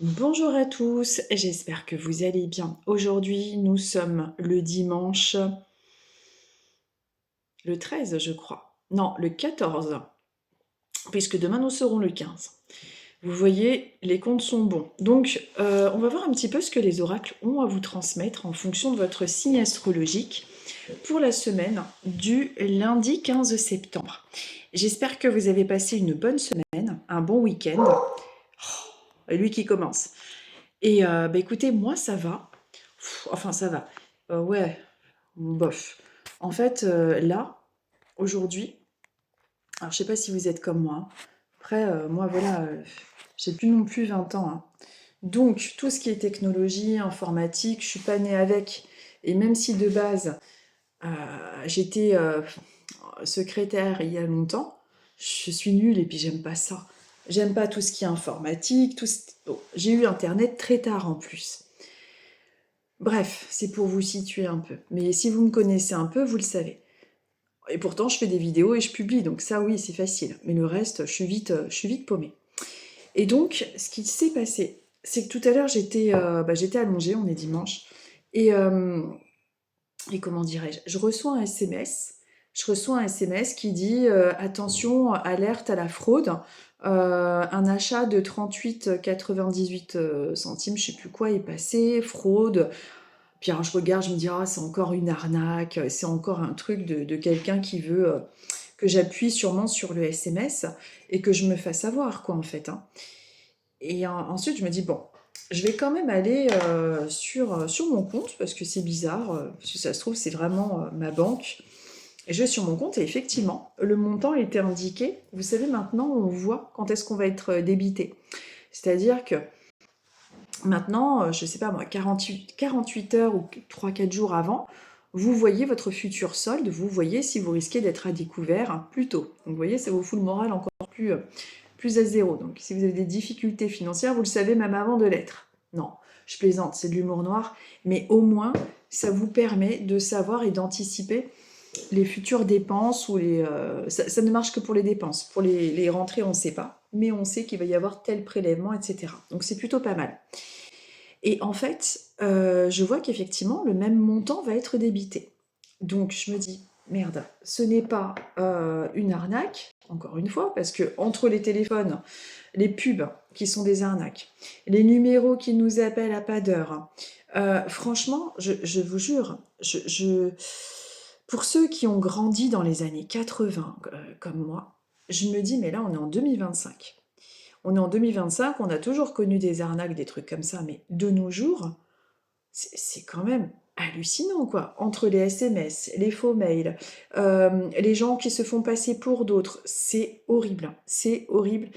Bonjour à tous, j'espère que vous allez bien. Aujourd'hui, nous sommes le dimanche, le 13, je crois. Non, le 14, puisque demain nous serons le 15. Vous voyez, les comptes sont bons. Donc, on va voir un petit peu ce que les oracles ont à vous transmettre en fonction de votre signe astrologique pour la semaine du lundi 15 septembre. J'espère que vous avez passé une bonne semaine, un bon week-end. Et lui qui commence. Et écoutez, moi ça va. Enfin ça va. Ouais, bof. En fait, là, aujourd'hui, alors je sais pas si vous êtes comme moi, hein. Après, moi voilà, j'ai plus non plus 20 ans, hein. Donc tout ce qui est technologie, informatique, je suis pas née avec. Et même si de base, euh, j'étais secrétaire il y a longtemps, je suis nulle et puis j'aime pas ça. J'aime pas tout ce qui est informatique, Bon, j'ai eu internet très tard en plus. Bref, c'est pour vous situer un peu. Mais si vous me connaissez un peu, vous le savez. Et pourtant, je fais des vidéos et je publie, donc ça, oui, c'est facile. Mais le reste, je suis vite paumée. Et donc, ce qui s'est passé, c'est que tout à l'heure, j'étais allongée, on est dimanche, et, euh, et comment dirais-je, je reçois un SMS. Je reçois un SMS qui dit attention, alerte à la fraude. Un achat de 38,98 centimes, je sais plus quoi, est passé, fraude. Puis alors je regarde, je me dis, ah, c'est encore une arnaque, c'est encore un truc de quelqu'un qui veut que j'appuie sûrement sur le SMS et que je me fasse avoir, quoi, en fait, hein. Et ensuite, je me dis, bon, je vais quand même aller sur mon compte, parce que c'est bizarre, parce que ça se trouve, c'est vraiment ma banque. Et je vais sur mon compte et effectivement, le montant était indiqué. Vous savez, maintenant, on voit quand est-ce qu'on va être débité. C'est-à-dire que maintenant, je sais pas moi, 48 heures ou 3-4 jours avant, vous voyez votre futur solde, vous voyez si vous risquez d'être à découvert plus tôt. Donc vous voyez, ça vous fout le moral encore plus à zéro. Donc si vous avez des difficultés financières, vous le savez même avant de l'être. Non, je plaisante, c'est de l'humour noir, mais au moins, ça vous permet de savoir et d'anticiper les futures dépenses ou ça ne marche que pour les dépenses. Pour les rentrées, on ne sait pas, mais on sait qu'il va y avoir tel prélèvement, etc. Donc c'est plutôt pas mal. Et en fait, je vois qu'effectivement, le même montant va être débité. Donc je me dis, merde, ce n'est pas une arnaque, encore une fois, parce que entre les téléphones, les pubs qui sont des arnaques, les numéros qui nous appellent à pas d'heure, franchement, je vous jure, pour ceux qui ont grandi dans les années 80 comme moi, je me dis, mais là, on est en 2025. On est en 2025, on a toujours connu des arnaques, des trucs comme ça, mais de nos jours, c'est quand même hallucinant, quoi. Entre les SMS, les faux mails, les gens qui se font passer pour d'autres, c'est horrible, hein. C'est horrible.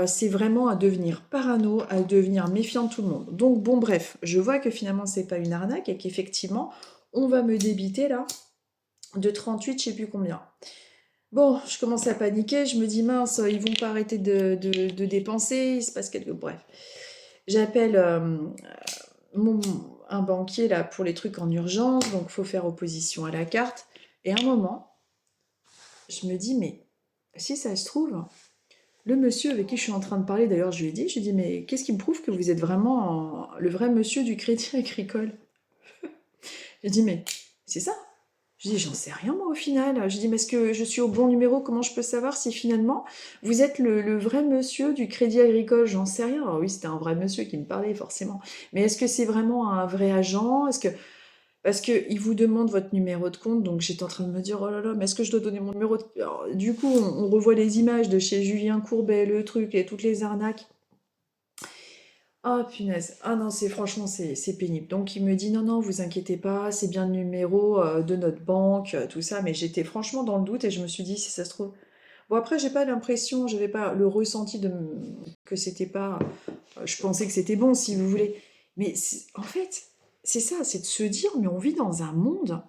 C'est vraiment à devenir parano, à devenir méfiant de tout le monde. Donc bon, bref, je vois que finalement c'est pas une arnaque et qu'effectivement on va me débiter là de 38, je sais plus combien. Bon, je commence à paniquer, je me dis mince, ils vont pas arrêter de dépenser, il se passe quelque... Bref, j'appelle mon, un banquier là pour les trucs en urgence, donc faut faire opposition à la carte. Et à un moment, je me dis, mais si ça se trouve, le monsieur avec qui je suis en train de parler, d'ailleurs je lui ai dit, je lui ai dit, mais qu'est-ce qui me prouve que vous êtes vraiment le vrai monsieur du Crédit Agricole? J'ai dit, mais c'est ça. Je dis, j'en sais rien moi au final. Je dis, mais est-ce que je suis au bon numéro? Comment je peux savoir si finalement vous êtes le vrai monsieur du Crédit Agricole? J'en sais rien. Alors oui, c'était un vrai monsieur qui me parlait forcément. Mais est-ce que c'est vraiment un vrai agent? Est-ce que parce qu'il vous demande votre numéro de compte, donc j'étais en train de me dire, oh là là, mais est-ce que je dois donner mon numéro de... Alors, du coup, on revoit les images de chez Julien Courbet, le truc et toutes les arnaques. Ah punaise, ah non, c'est franchement, c'est pénible. Donc il me dit, non, non, vous inquiétez pas, c'est bien le numéro de notre banque, tout ça, mais j'étais franchement dans le doute et je me suis dit, si ça se trouve... Bon après, j'ai pas l'impression, j'avais pas le ressenti que c'était pas... je pensais que c'était bon, si vous voulez. Mais en fait, c'est ça, c'est de se dire, mais on vit dans un monde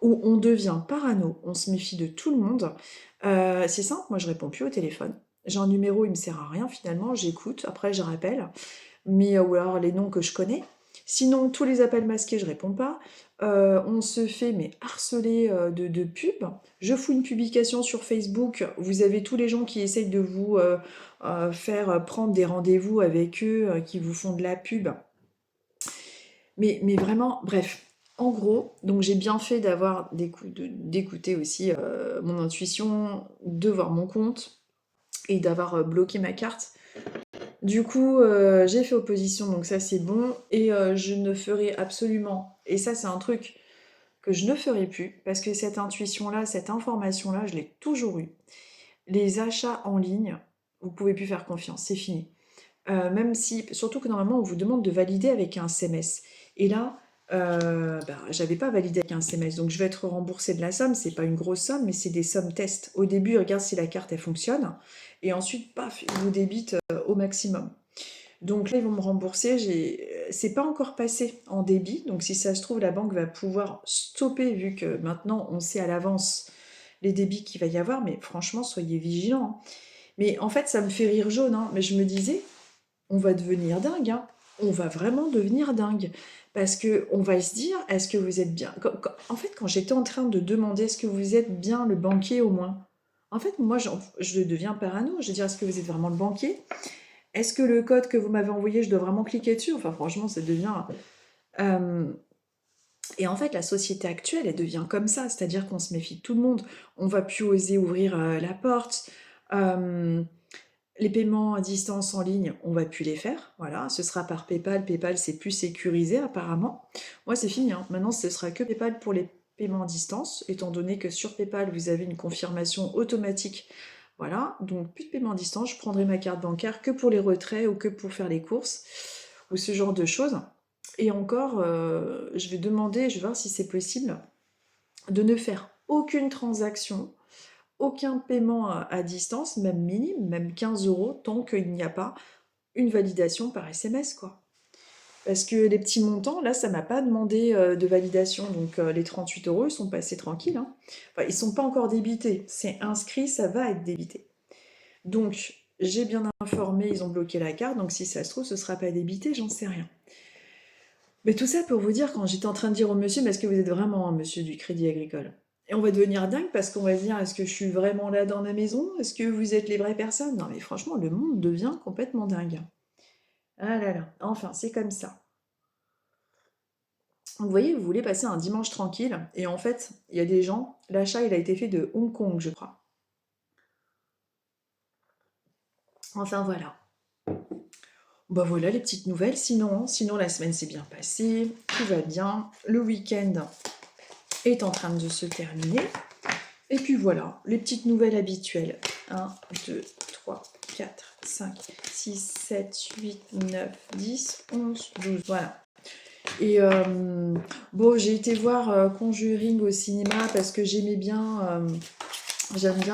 où on devient parano, on se méfie de tout le monde. C'est simple, moi je réponds plus au téléphone. J'ai un numéro, il me sert à rien finalement, j'écoute, après je rappelle mais ou alors les noms que je connais. Sinon, tous les appels masqués, je réponds pas. On se fait mais harceler de pubs. Je fous une publication sur Facebook. Vous avez tous les gens qui essayent de vous faire prendre des rendez-vous avec eux, qui vous font de la pub. Mais vraiment, bref. En gros, donc j'ai bien fait d'écouter aussi mon intuition, de voir mon compte et d'avoir bloqué ma carte. Du coup, j'ai fait opposition, donc ça c'est bon. Et je ne ferai absolument, et ça c'est un truc que je ne ferai plus, parce que cette intuition-là, cette information-là, je l'ai toujours eue. Les achats en ligne, vous pouvez plus faire confiance, c'est fini. Même si, surtout que normalement on vous demande de valider avec un SMS. Et là, j'avais pas validé avec un SMS, donc je vais être remboursée de la somme. C'est pas une grosse somme, mais c'est des sommes test. Au début, ils regardent si la carte elle fonctionne, et ensuite, paf, ils vous débitent au maximum. Donc là, ils vont me rembourser. C'est pas encore passé en débit, donc si ça se trouve, la banque va pouvoir stopper, vu que maintenant on sait à l'avance les débits qu'il va y avoir. Mais franchement, soyez vigilants, hein. Mais en fait, ça me fait rire jaune, hein. Mais je me disais, on va devenir dingue, hein. On va vraiment devenir dingue. Parce que on va se dire, est-ce que vous êtes bien En fait, quand j'étais en train de demander, est-ce que vous êtes bien le banquier au moins? En fait, moi, je deviens parano. Je veux dire, est-ce que vous êtes vraiment le banquier? Est-ce que le code que vous m'avez envoyé, je dois vraiment cliquer dessus? Enfin, franchement, ça devient... euh, Et en fait, la société actuelle, elle devient comme ça. C'est-à-dire qu'on se méfie de tout le monde. On va plus oser ouvrir la porte. Euh, les paiements à distance en ligne, on va plus les faire. Voilà, ce sera par PayPal. PayPal, c'est plus sécurisé apparemment. Moi, c'est fini, hein. Maintenant, ce sera que PayPal pour les paiements à distance, étant donné que sur PayPal, vous avez une confirmation automatique. Voilà, donc plus de paiement à distance. Je prendrai ma carte bancaire que pour les retraits ou que pour faire les courses ou ce genre de choses. Et encore, je vais demander, je vais voir si c'est possible, de ne faire aucune transaction, aucun paiement à distance, même minime, même 15 euros, tant qu'il n'y a pas une validation par SMS, quoi. Parce que les petits montants, là, ça m'a pas demandé de validation, donc les 38 euros, ils sont passés tranquilles, hein. Enfin, ils sont pas encore débités, c'est inscrit, ça va être débité. Donc, j'ai bien informé, ils ont bloqué la carte, donc si ça se trouve, ce sera pas débité, j'en sais rien. Mais tout ça pour vous dire, quand j'étais en train de dire au monsieur, mais est-ce que vous êtes vraiment un monsieur du Crédit Agricole? Et on va devenir dingue parce qu'on va se dire, est-ce que je suis vraiment là dans la maison? Est-ce que vous êtes les vraies personnes? Non mais franchement, le monde devient complètement dingue. Ah là là, enfin, c'est comme ça. Donc, vous voyez, vous voulez passer un dimanche tranquille, et en fait, il y a des gens, l'achat, il a été fait de Hong Kong, je crois. Enfin voilà. Bah voilà les petites nouvelles, sinon la semaine s'est bien passée, tout va bien, le week-end est en train de se terminer. Et puis voilà, les petites nouvelles habituelles. 1, 2, 3, 4, 5, 6, 7, 8, 9, 10, 11, 12. Voilà. Et bon, j'ai été voir Conjuring au cinéma parce que j'aime bien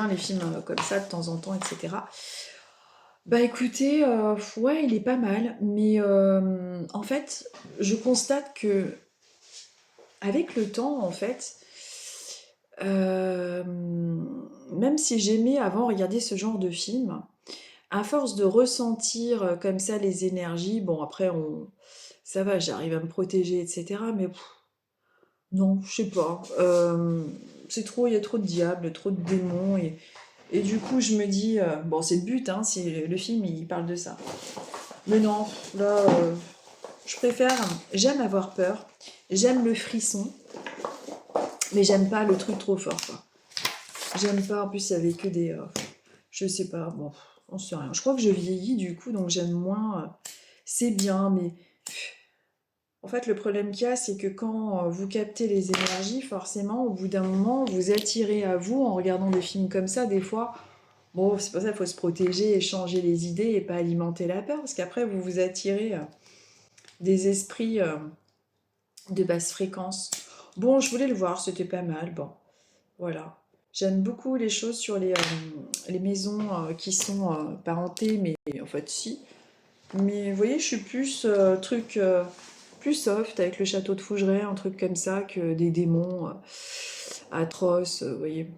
les films comme ça de temps en temps, etc. Bah écoutez, ouais, il est pas mal, mais en fait, je constate que avec le temps, en fait, même si j'aimais avant regarder ce genre de film, à force de ressentir comme ça les énergies, bon après ça va, j'arrive à me protéger, etc. Mais non, je sais pas. C'est trop, il y a trop de diables, trop de démons, et du coup je me dis, bon c'est le but, hein, si le film il parle de ça. Mais non, là, je préfère, j'aime avoir peur, j'aime le frisson, mais j'aime pas le truc trop fort, quoi. J'aime pas, en plus, il y avait que des... je sais pas, bon, on sait rien. Je crois que je vieillis, du coup, donc j'aime moins... c'est bien, mais... En fait, le problème qu'il y a, c'est que quand vous captez les énergies, forcément, au bout d'un moment, vous attirez à vous, en regardant des films comme ça, des fois... Bon, c'est pour ça qu'il faut se protéger et changer les idées et pas alimenter la peur, parce qu'après, vous vous attirez des esprits de basse fréquence. Bon, je voulais le voir, c'était pas mal, bon, voilà. J'aime beaucoup les choses sur les maisons qui sont parentées, mais en fait, si. Mais vous voyez, je suis plus truc plus soft avec le château de Fougeray, un truc comme ça, que des démons atroces, vous voyez.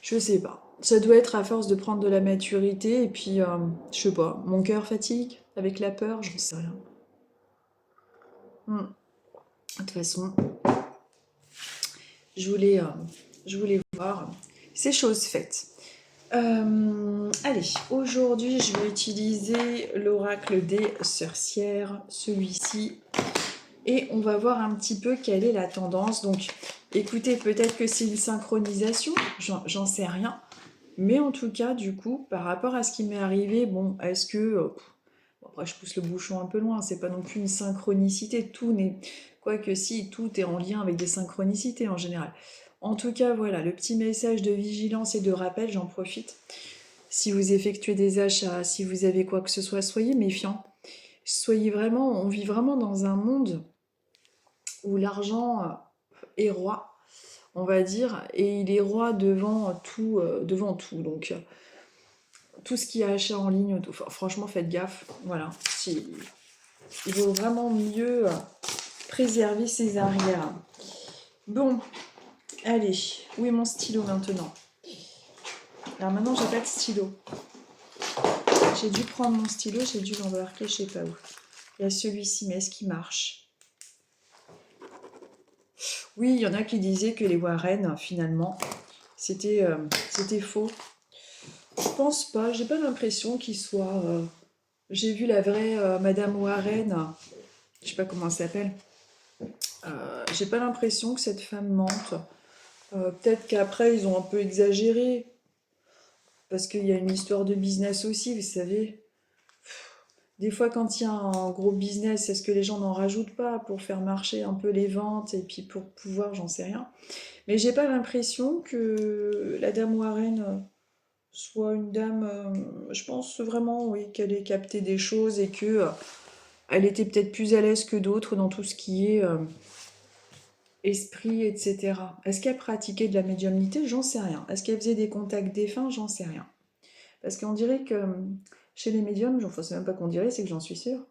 Je sais pas. Ça doit être à force de prendre de la maturité, et puis, je sais pas, mon cœur fatigue avec la peur, j'en sais rien. Hmm. De toute façon, je voulais voir. C'est chose faite. Allez, aujourd'hui, je vais utiliser l'oracle des sorcières, celui-ci. Et on va voir un petit peu quelle est la tendance. Donc, écoutez, peut-être que c'est une synchronisation, j'en sais rien. Mais en tout cas, du coup, par rapport à ce qui m'est arrivé, bon, est-ce que... bon, après, je pousse le bouchon un peu loin, c'est pas non plus une synchronicité, tout n'est... Quoique si, tout est en lien avec des synchronicités en général. En tout cas, voilà, le petit message de vigilance et de rappel, j'en profite. Si vous effectuez des achats, si vous avez quoi que ce soit, soyez méfiants. Soyez vraiment... On vit vraiment dans un monde où l'argent est roi, on va dire, et il est roi devant tout, devant tout. Donc, tout ce qui est achat en ligne, franchement, faites gaffe. Voilà, il vaut vraiment mieux préserver ses arrières. Bon, allez, où est mon stylo maintenant? Alors maintenant, j'ai pas de stylo. J'ai dû prendre mon stylo, j'ai dû l'embarquer, je sais pas où. Il y a celui-ci, mais est-ce qu'il marche? Oui, il y en a qui disaient que les Warren, finalement, c'était faux. Je pense pas, j'ai pas l'impression qu'il soit... J'ai vu la vraie Madame Warren, je sais pas comment elle s'appelle. J'ai pas l'impression que cette femme mente. Peut-être qu'après ils ont un peu exagéré, parce qu'il y a une histoire de business aussi, vous savez. Des fois, quand il y a un gros business, est-ce que les gens n'en rajoutent pas pour faire marcher un peu les ventes et puis pour pouvoir, j'en sais rien. Mais j'ai pas l'impression que la dame Warren soit une dame. Je pense vraiment, oui, qu'elle ait capté des choses et que elle était peut-être plus à l'aise que d'autres dans tout ce qui est esprit, etc. Est-ce qu'elle pratiquait de la médiumnité? J'en sais rien. Est-ce qu'elle faisait des contacts défunts? J'en sais rien. Parce qu'on dirait que chez les médiums, enfin, c'est même pas qu'on dirait, c'est que j'en suis sûre.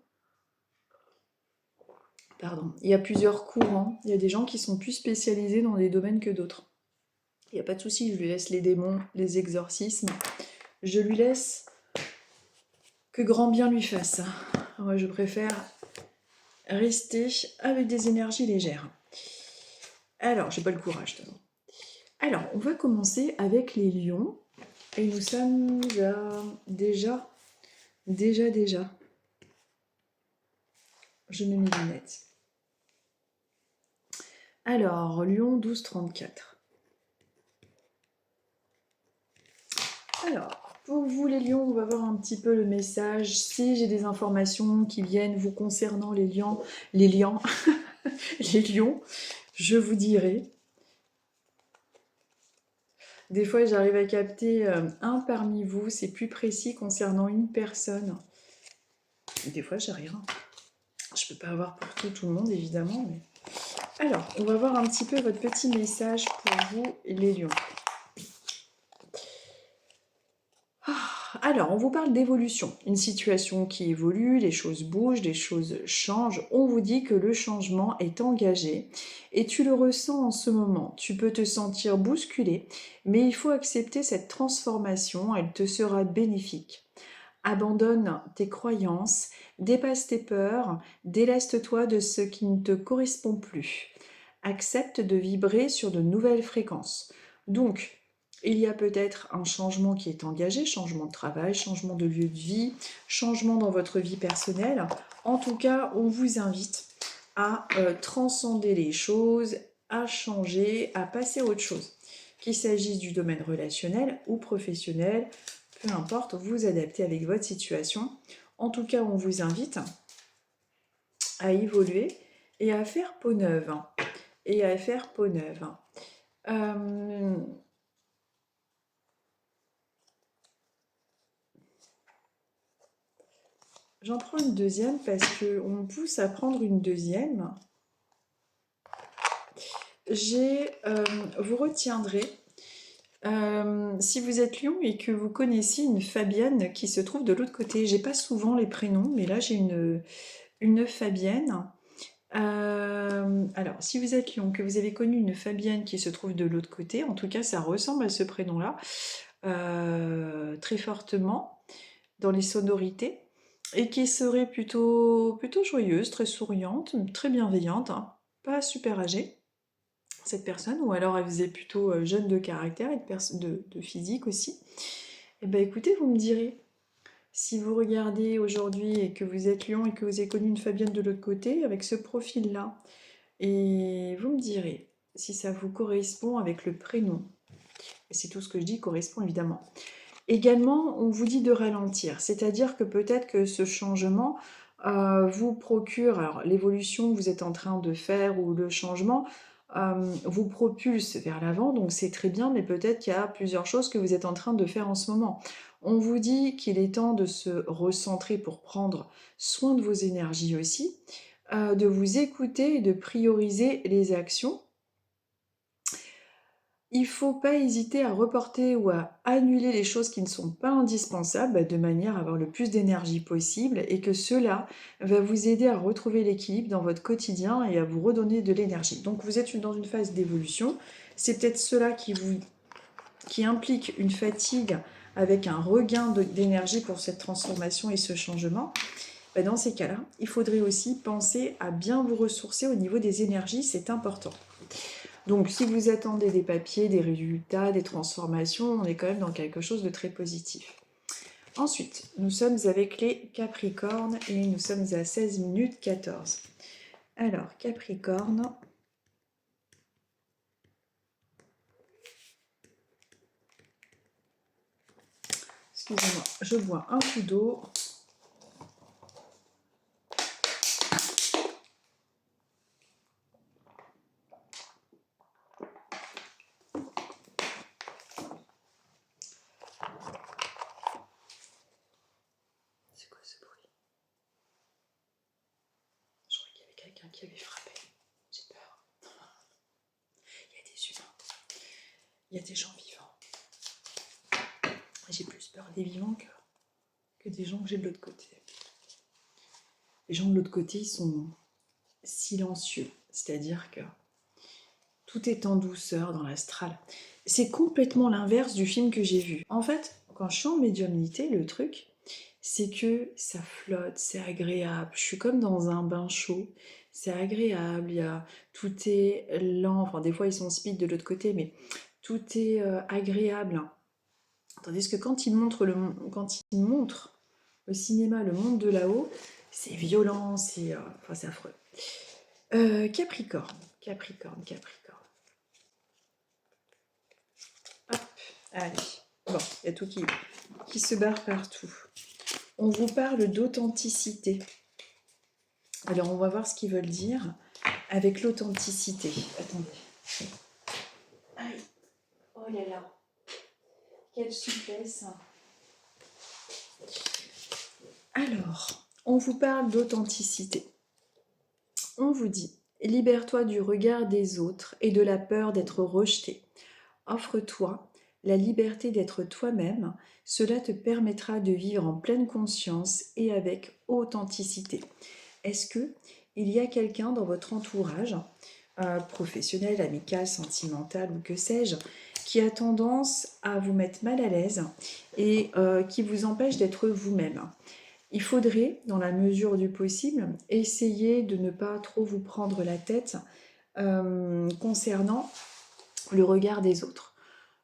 Pardon. Il y a plusieurs courants. Il y a des gens qui sont plus spécialisés dans des domaines que d'autres. Il n'y a pas de souci, je lui laisse les démons, les exorcismes. Je lui laisse que grand bien lui fasse. Moi, je préfère rester avec des énergies légères. Alors, j'ai pas le courage. Alors, on va commencer avec les lions. Et nous sommes à déjà. Je mets mes lunettes. Alors, Lion 1234. Alors, pour vous les lions, on va voir un petit peu le message. Si j'ai des informations qui viennent vous concernant les lions, les lions, je vous dirai. Des fois, j'arrive à capter un parmi vous, c'est plus précis concernant une personne. Des fois, j'ai rien. Je peux pas avoir pour tout le monde, évidemment. Mais... Alors, on va voir un petit peu votre petit message pour vous, les lions. Alors, on vous parle d'évolution, une situation qui évolue, les choses bougent, les choses changent. On vous dit que le changement est engagé et tu le ressens en ce moment. Tu peux te sentir bousculé, mais il faut accepter cette transformation, elle te sera bénéfique. Abandonne tes croyances, dépasse tes peurs, déleste-toi de ce qui ne te correspond plus. Accepte de vibrer sur de nouvelles fréquences. Donc, il y a peut-être un changement qui est engagé, changement de travail, changement de lieu de vie, changement dans votre vie personnelle. En tout cas, on vous invite à transcender les choses, à changer, à passer à autre chose. Qu'il s'agisse du domaine relationnel ou professionnel, peu importe, vous adaptez avec votre situation. En tout cas, on vous invite à évoluer et à faire peau neuve. J'en prends une deuxième parce qu'on me pousse à prendre une deuxième. Vous retiendrez, si vous êtes lion et que vous connaissez une Fabienne qui se trouve de l'autre côté. J'ai pas souvent les prénoms, mais là j'ai une Fabienne. Alors, si vous êtes lion, que vous avez connu une Fabienne qui se trouve de l'autre côté, en tout cas ça ressemble à ce prénom-là, très fortement dans les sonorités. Et qui serait plutôt joyeuse, très souriante, très bienveillante. pas super âgée, cette personne, ou alors elle faisait plutôt jeune de caractère et de physique aussi. Eh bien écoutez, vous me direz, si vous regardez aujourd'hui et que vous êtes Lion et que vous avez connu une Fabienne de l'autre côté, avec ce profil-là, et vous me direz si ça vous correspond avec le prénom. Et c'est tout ce que je dis correspond évidemment. Également, on vous dit de ralentir, c'est-à-dire que peut-être que ce changement vous procure, alors l'évolution que vous êtes en train de faire ou le changement vous propulse vers l'avant, donc c'est très bien, mais peut-être qu'il y a plusieurs choses que vous êtes en train de faire en ce moment. On vous dit qu'il est temps de se recentrer pour prendre soin de vos énergies aussi, de vous écouter et de prioriser les actions. Il ne faut pas hésiter à reporter ou à annuler les choses qui ne sont pas indispensables de manière à avoir le plus d'énergie possible et que cela va vous aider à retrouver l'équilibre dans votre quotidien et à vous redonner de l'énergie. Donc vous êtes dans une phase d'évolution. C'est peut-être cela qui implique une fatigue avec un regain d'énergie pour cette transformation et ce changement. Dans ces cas-là, il faudrait aussi penser à bien vous ressourcer au niveau des énergies, c'est important. Donc si vous attendez des papiers, des résultats, des transformations, on est quand même dans quelque chose de très positif. Ensuite, nous sommes avec les Capricornes et nous sommes à 16 minutes 14. Alors, Capricorne. Excusez-moi, je bois un coup d'eau. C'est quoi ce bruit? Je crois qu'il y avait quelqu'un qui avait frappé. J'ai peur. Il y a des humains. Il y a des gens vivants. J'ai plus peur des vivants que des gens que j'ai de l'autre côté. Les gens de l'autre côté, ils sont silencieux. C'est-à-dire que tout est en douceur dans l'astral. C'est complètement l'inverse du film que j'ai vu. En fait, quand je suis en médiumnité, le truc, c'est que ça flotte, c'est agréable. Je suis comme dans un bain chaud. C'est agréable, tout est lent. Enfin, des fois, ils sont speed de l'autre côté, mais tout est agréable. Tandis que quand ils montrent au cinéma le monde de là-haut, c'est violent, c'est affreux. Capricorne. Hop, allez. Bon, il y a tout qui se barre partout. On vous parle d'authenticité. Alors, on va voir ce qu'ils veulent dire avec l'authenticité. Attendez. Aïe. Oh là là. Quelle souplesse. Alors, on vous parle d'authenticité. On vous dit, libère-toi du regard des autres et de la peur d'être rejeté. Offre-toi la liberté d'être toi-même, cela te permettra de vivre en pleine conscience et avec authenticité. Est-ce que il y a quelqu'un dans votre entourage, professionnel, amical, sentimental ou que sais-je, qui a tendance à vous mettre mal à l'aise et qui vous empêche d'être vous-même? Il faudrait, dans la mesure du possible, essayer de ne pas trop vous prendre la tête concernant le regard des autres.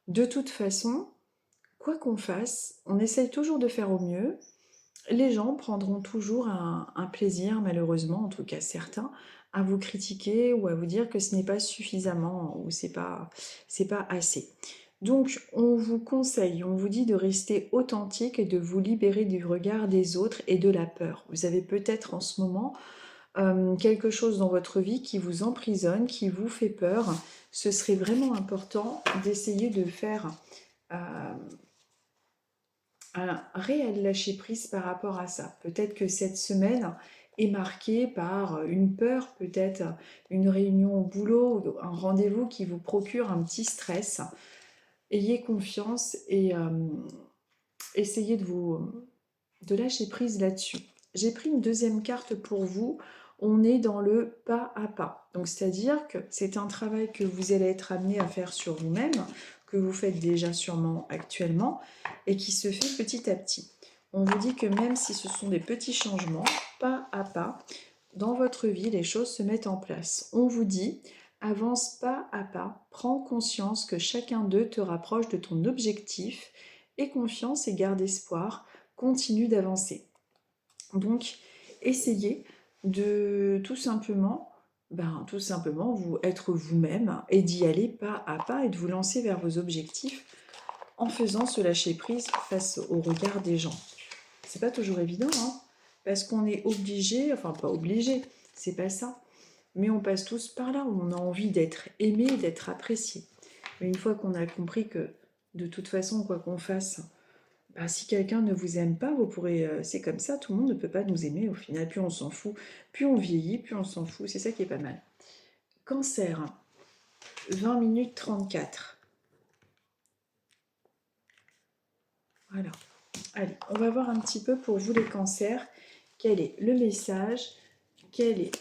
De toute façon, quoi qu'on fasse, on essaye toujours de faire au mieux. Les gens prendront toujours un plaisir, malheureusement, en tout cas certains, à vous critiquer ou à vous dire que ce n'est pas suffisamment ou c'est pas assez. Donc, on vous conseille, on vous dit de rester authentique et de vous libérer du regard des autres et de la peur. Vous avez peut-être en ce moment quelque chose dans votre vie qui vous emprisonne, qui vous fait peur. Ce serait vraiment important d'essayer de faire un réel lâcher-prise par rapport à ça. Peut-être que cette semaine est marquée par une peur, peut-être une réunion au boulot, un rendez-vous qui vous procure un petit stress. Ayez confiance et essayez de lâcher prise là-dessus. J'ai pris une deuxième carte pour vous. On est dans le pas à pas. Donc, c'est-à-dire que c'est un travail que vous allez être amené à faire sur vous-même, que vous faites déjà sûrement actuellement, et qui se fait petit à petit. On vous dit que même si ce sont des petits changements, pas à pas, dans votre vie, les choses se mettent en place. On vous dit, avance pas à pas, prends conscience que chacun d'eux te rapproche de ton objectif, aie confiance et garde espoir, continue d'avancer. Donc, essayez de tout simplement vous être vous-même et d'y aller pas à pas et de vous lancer vers vos objectifs en faisant ce lâcher prise face au regard des gens. C'est pas toujours évident, hein, parce qu'on est obligé, enfin pas obligé, c'est pas ça, mais on passe tous par là où on a envie d'être aimé, d'être apprécié. Mais une fois qu'on a compris que de toute façon, quoi qu'on fasse, bah, si quelqu'un ne vous aime pas, vous pourrez, c'est comme ça, tout le monde ne peut pas nous aimer au final, plus on s'en fout, plus on vieillit, plus on s'en fout, c'est ça qui est pas mal. Cancer, 20 minutes 34. Voilà. Allez, on va voir un petit peu pour vous les cancers, quel est le message, qu'est-ce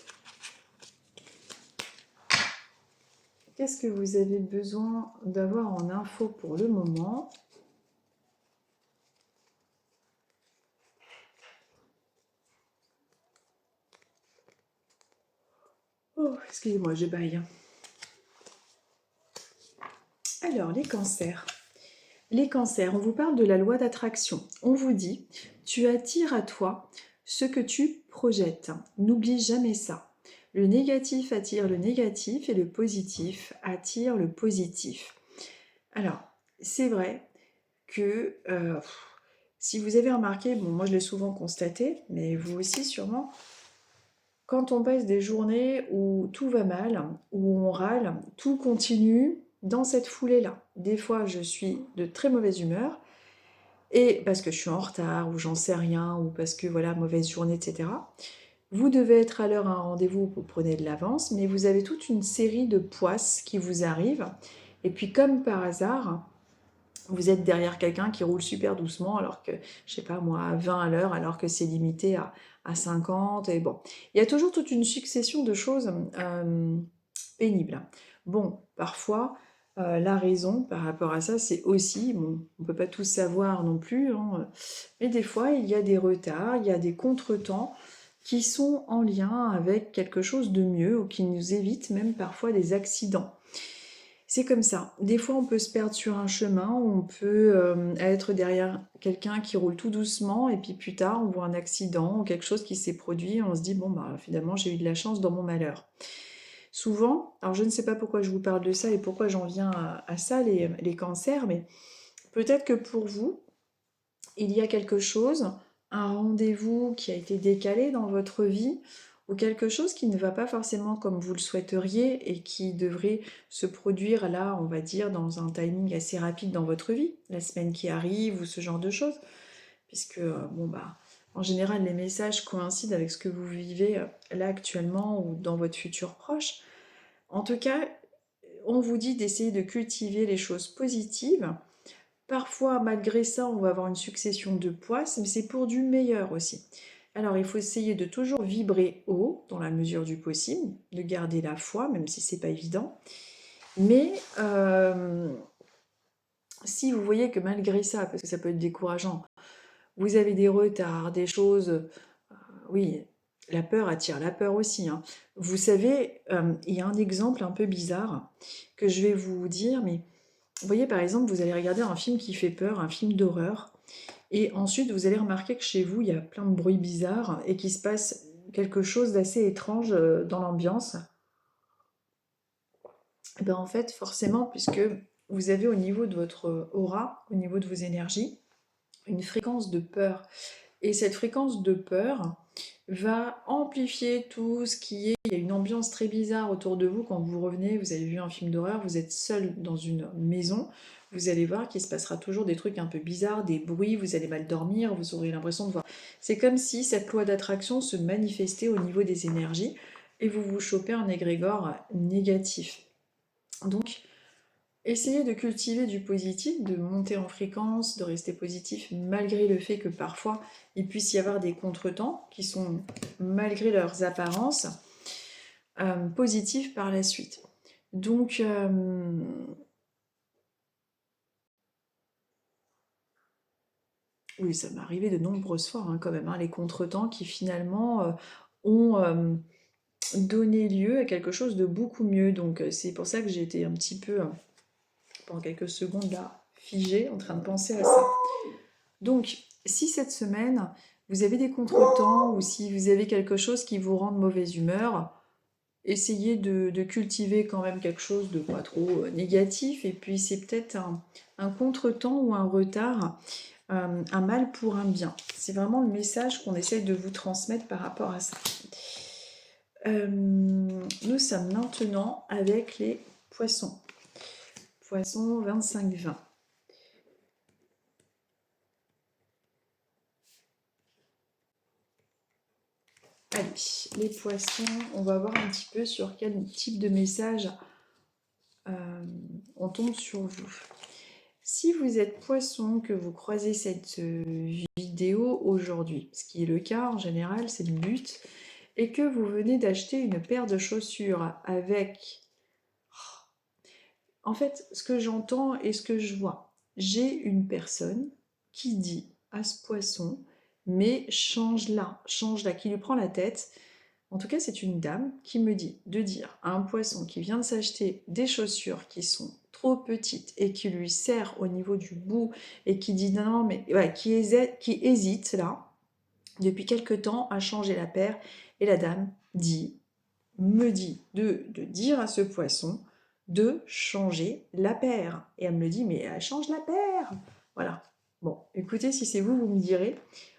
que vous avez besoin d'avoir en info pour le moment. Oh, excusez-moi, je baille. Alors, les cancers. Les cancers, on vous parle de la loi d'attraction. On vous dit, tu attires à toi ce que tu projettes. N'oublie jamais ça. Le négatif attire le négatif et le positif attire le positif. Alors, c'est vrai que si vous avez remarqué, bon, moi je l'ai souvent constaté, mais vous aussi sûrement, quand on passe des journées où tout va mal, où on râle, tout continue dans cette foulée-là. Des fois, je suis de très mauvaise humeur, et parce que je suis en retard, ou j'en sais rien, ou parce que voilà, mauvaise journée, etc. Vous devez être à l'heure à un rendez-vous, vous prenez de l'avance, mais vous avez toute une série de poisses qui vous arrivent. Et puis comme par hasard, vous êtes derrière quelqu'un qui roule super doucement, alors que, je sais pas moi, à 20 à l'heure, alors que c'est limité à 50. Et bon, il y a toujours toute une succession de choses pénibles. Bon, parfois, la raison par rapport à ça, c'est aussi, bon, on ne peut pas tout savoir non plus, hein, mais des fois, il y a des retards, il y a des contretemps qui sont en lien avec quelque chose de mieux ou qui nous évitent même parfois des accidents. C'est comme ça. Des fois, on peut se perdre sur un chemin, on peut être derrière quelqu'un qui roule tout doucement, et puis plus tard, on voit un accident ou quelque chose qui s'est produit, et on se dit, bon, bah, finalement, j'ai eu de la chance dans mon malheur. Souvent, alors je ne sais pas pourquoi je vous parle de ça et pourquoi j'en viens à ça, les cancers, mais peut-être que pour vous, il y a quelque chose, un rendez-vous qui a été décalé dans votre vie, ou quelque chose qui ne va pas forcément comme vous le souhaiteriez et qui devrait se produire là, on va dire, dans un timing assez rapide dans votre vie, la semaine qui arrive ou ce genre de choses, puisque, bon bah, en général, les messages coïncident avec ce que vous vivez là actuellement ou dans votre futur proche. En tout cas, on vous dit d'essayer de cultiver les choses positives. Parfois, malgré ça, on va avoir une succession de poisses, mais c'est pour du meilleur aussi. Alors, il faut essayer de toujours vibrer haut, dans la mesure du possible, de garder la foi, même si c'est pas évident. Mais si vous voyez que malgré ça, parce que ça peut être décourageant, vous avez des retards, des choses, oui, la peur attire la peur aussi, hein. Vous savez, il y a un exemple un peu bizarre que je vais vous dire, mais vous voyez, par exemple, vous allez regarder un film qui fait peur, un film d'horreur, et ensuite vous allez remarquer que chez vous, il y a plein de bruits bizarres et qu'il se passe quelque chose d'assez étrange dans l'ambiance. Et ben en fait, forcément, puisque vous avez au niveau de votre aura, au niveau de vos énergies, une fréquence de peur. Et cette fréquence de peur va amplifier tout ce qui est... Il y a une ambiance très bizarre autour de vous quand vous revenez, vous avez vu un film d'horreur, vous êtes seul dans une maison, vous allez voir qu'il se passera toujours des trucs un peu bizarres, des bruits, vous allez mal dormir, vous aurez l'impression de voir... C'est comme si cette loi d'attraction se manifestait au niveau des énergies et vous vous chopez un égrégore négatif. Donc, essayez de cultiver du positif, de monter en fréquence, de rester positif, malgré le fait que parfois il puisse y avoir des contretemps qui sont, malgré leurs apparences, positifs par la suite. Donc, oui, ça m'est arrivé de nombreuses fois hein, quand même, hein, les contretemps qui finalement ont donné lieu à quelque chose de beaucoup mieux. Donc c'est pour ça que j'ai été un petit peu, pendant quelques secondes là, figée, en train de penser à ça. Donc, si cette semaine, vous avez des contretemps ou si vous avez quelque chose qui vous rend de mauvaise humeur, essayez de cultiver quand même quelque chose de pas trop négatif. Et puis, c'est peut-être un contretemps ou un retard, un mal pour un bien. C'est vraiment le message qu'on essaye de vous transmettre par rapport à ça. Nous sommes maintenant avec les poissons. Poissons 25-20. Allez, les poissons, on va voir un petit peu sur quel type de message on tombe sur vous. Si vous êtes poisson, que vous croisez cette vidéo aujourd'hui, ce qui est le cas en général, c'est le but, et que vous venez d'acheter une paire de chaussures avec... En fait, ce que j'entends et ce que je vois, j'ai une personne qui dit à ce poisson, mais change-la, qui lui prend la tête. En tout cas, c'est une dame qui me dit de dire à un poisson qui vient de s'acheter des chaussures qui sont trop petites et qui lui serrent au niveau du bout et qui dit non, mais ouais, qui hésite là depuis quelque temps à changer la paire. Et la dame me dit de dire à ce poisson de changer la paire. Et elle me dit, mais elle change la paire. Voilà. Bon, écoutez, si c'est vous, vous me direz.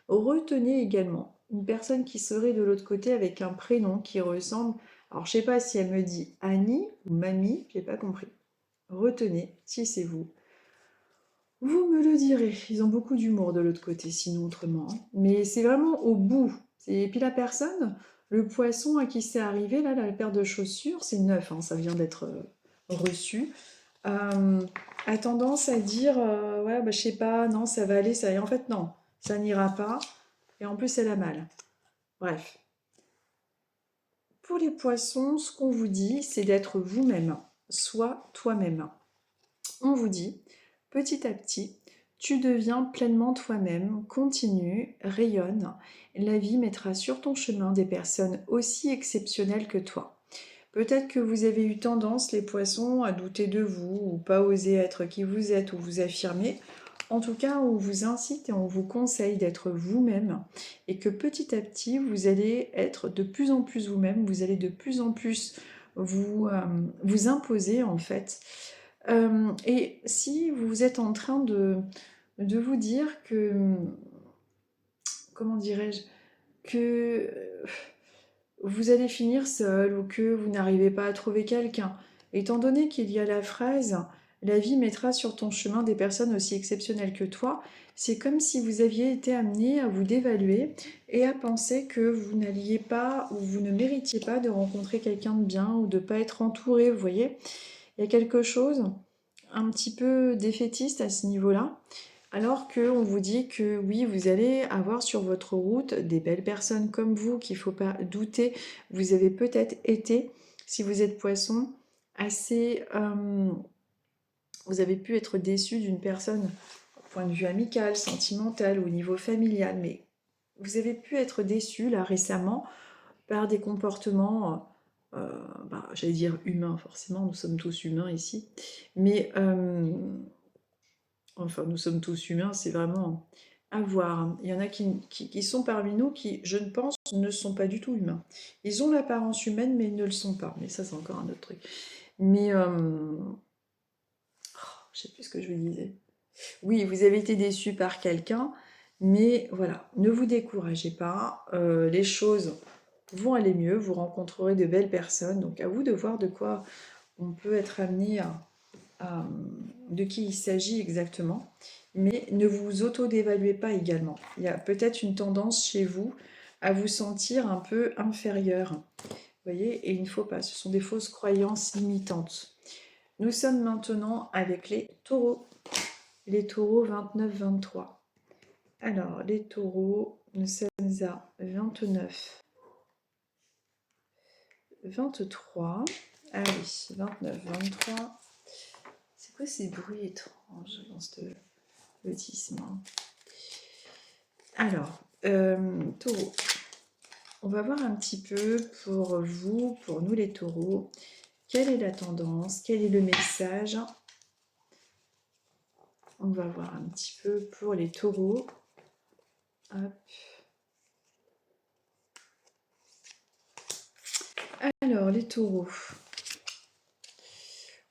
Retenez également une personne qui serait de l'autre côté avec un prénom qui ressemble. Alors, je sais pas si elle me dit Annie ou Mamie, j'ai pas compris. Retenez, si c'est vous. Vous me le direz. Ils ont beaucoup d'humour de l'autre côté, sinon autrement. Hein. Mais c'est vraiment au bout. Et puis la personne, le poisson à qui c'est arrivé, là, la paire de chaussures, c'est neuf, hein, ça vient d'être reçu, a tendance à dire ouais, bah, je sais pas, non, ça va aller, ça. Et en fait, non, ça n'ira pas. Et en plus, elle a mal. Bref. Pour les poissons, ce qu'on vous dit, c'est d'être vous-même, soit toi-même. On vous dit, petit à petit, tu deviens pleinement toi-même, continue, rayonne. La vie mettra sur ton chemin des personnes aussi exceptionnelles que toi. Peut-être que vous avez eu tendance, les poissons, à douter de vous, ou pas oser être qui vous êtes, ou vous affirmer. En tout cas, on vous incite et on vous conseille d'être vous-même, et que petit à petit, vous allez être de plus en plus vous-même, vous allez de plus en plus vous imposer, en fait. Et si vous êtes en train de vous dire que, comment dirais-je, que vous allez finir seul ou que vous n'arrivez pas à trouver quelqu'un. Étant donné qu'il y a la phrase «La vie mettra sur ton chemin des personnes aussi exceptionnelles que toi», c'est comme si vous aviez été amené à vous dévaluer et à penser que vous n'alliez pas ou vous ne méritiez pas de rencontrer quelqu'un de bien ou de ne pas être entouré, vous voyez. Il y a quelque chose un petit peu défaitiste à ce niveau-là. Alors qu'on vous dit que oui, vous allez avoir sur votre route des belles personnes comme vous, qu'il ne faut pas douter. Vous avez peut-être été, si vous êtes poisson, assez... vous avez pu être déçu d'une personne au point de vue amical, sentimental ou au niveau familial, mais vous avez pu être déçu là récemment par des comportements, j'allais dire humains, forcément, nous sommes tous humains ici, mais enfin, nous sommes tous humains, c'est vraiment à voir. Il y en a qui sont parmi nous qui, je ne pense, ne sont pas du tout humains. Ils ont l'apparence humaine, mais ils ne le sont pas. Mais ça, c'est encore un autre truc. Mais, je sais plus ce que je vous disais. Oui, vous avez été déçu par quelqu'un, mais voilà, ne vous découragez pas. Les choses vont aller mieux, vous rencontrerez de belles personnes. Donc, à vous de voir de quoi on peut être amené de qui il s'agit exactement, mais ne vous auto-dévaluez pas également. Il y a peut-être une tendance chez vous à vous sentir un peu inférieur. Vous voyez, et il ne faut pas, ce sont des fausses croyances limitantes. Nous sommes maintenant avec les taureaux. Les taureaux 29-23. Alors, les taureaux, nous sommes à 29, 23. Allez, 29, 23. C'est quoi ces bruits étranges dans ce lotissement? Alors, taureau. On va voir un petit peu pour vous, pour nous les taureaux, quelle est la tendance, quel est le message. On va voir un petit peu pour les taureaux. Hop. Alors, les taureaux,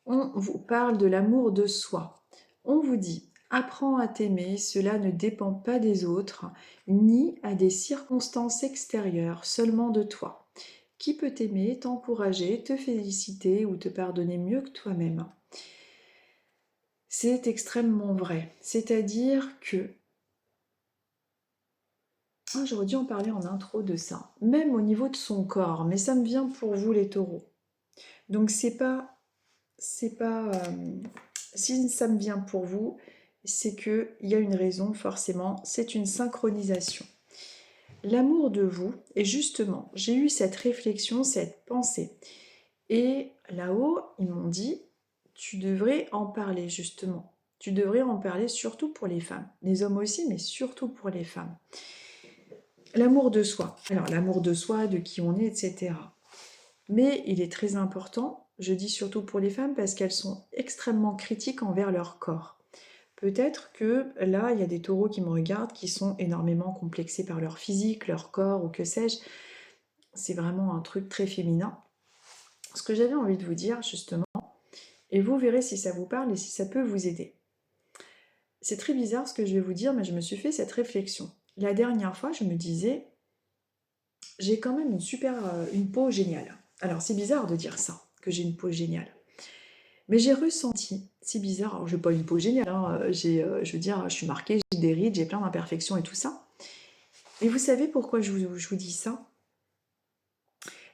on vous parle de l'amour de soi. On vous dit, apprends à t'aimer, cela ne dépend pas des autres, ni à des circonstances extérieures, seulement de toi. Qui peut t'aimer, t'encourager, te féliciter ou te pardonner mieux que toi-même? C'est extrêmement vrai. C'est-à-dire que... Ah, j'aurais dû en parler en intro de ça. Même au niveau de son corps, mais ça me vient pour vous les taureaux. Donc c'est pas... si ça me vient pour vous, c'est qu'il y a une raison forcément, c'est une synchronisation. L'amour de vous, et justement, j'ai eu cette réflexion, cette pensée. Et là-haut, ils m'ont dit, tu devrais en parler justement. Tu devrais en parler surtout pour les femmes. Les hommes aussi, mais surtout pour les femmes. L'amour de soi. Alors, l'amour de soi, de qui on est, etc. Mais il est très important, je dis surtout pour les femmes, parce qu'elles sont extrêmement critiques envers leur corps. Peut-être que là, il y a des taureaux qui me regardent qui sont énormément complexés par leur physique, leur corps ou que sais-je. C'est vraiment un truc très féminin. Ce que j'avais envie de vous dire, justement, et vous verrez si ça vous parle et si ça peut vous aider. C'est très bizarre ce que je vais vous dire, mais je me suis fait cette réflexion. La dernière fois, je me disais, j'ai quand même une peau géniale. Alors, c'est bizarre de dire ça, que j'ai une peau géniale. Mais j'ai ressenti, c'est bizarre, alors je n'ai pas une peau géniale, hein, je veux dire, je suis marquée, j'ai des rides, j'ai plein d'imperfections et tout ça. Mais vous savez pourquoi je vous dis ça?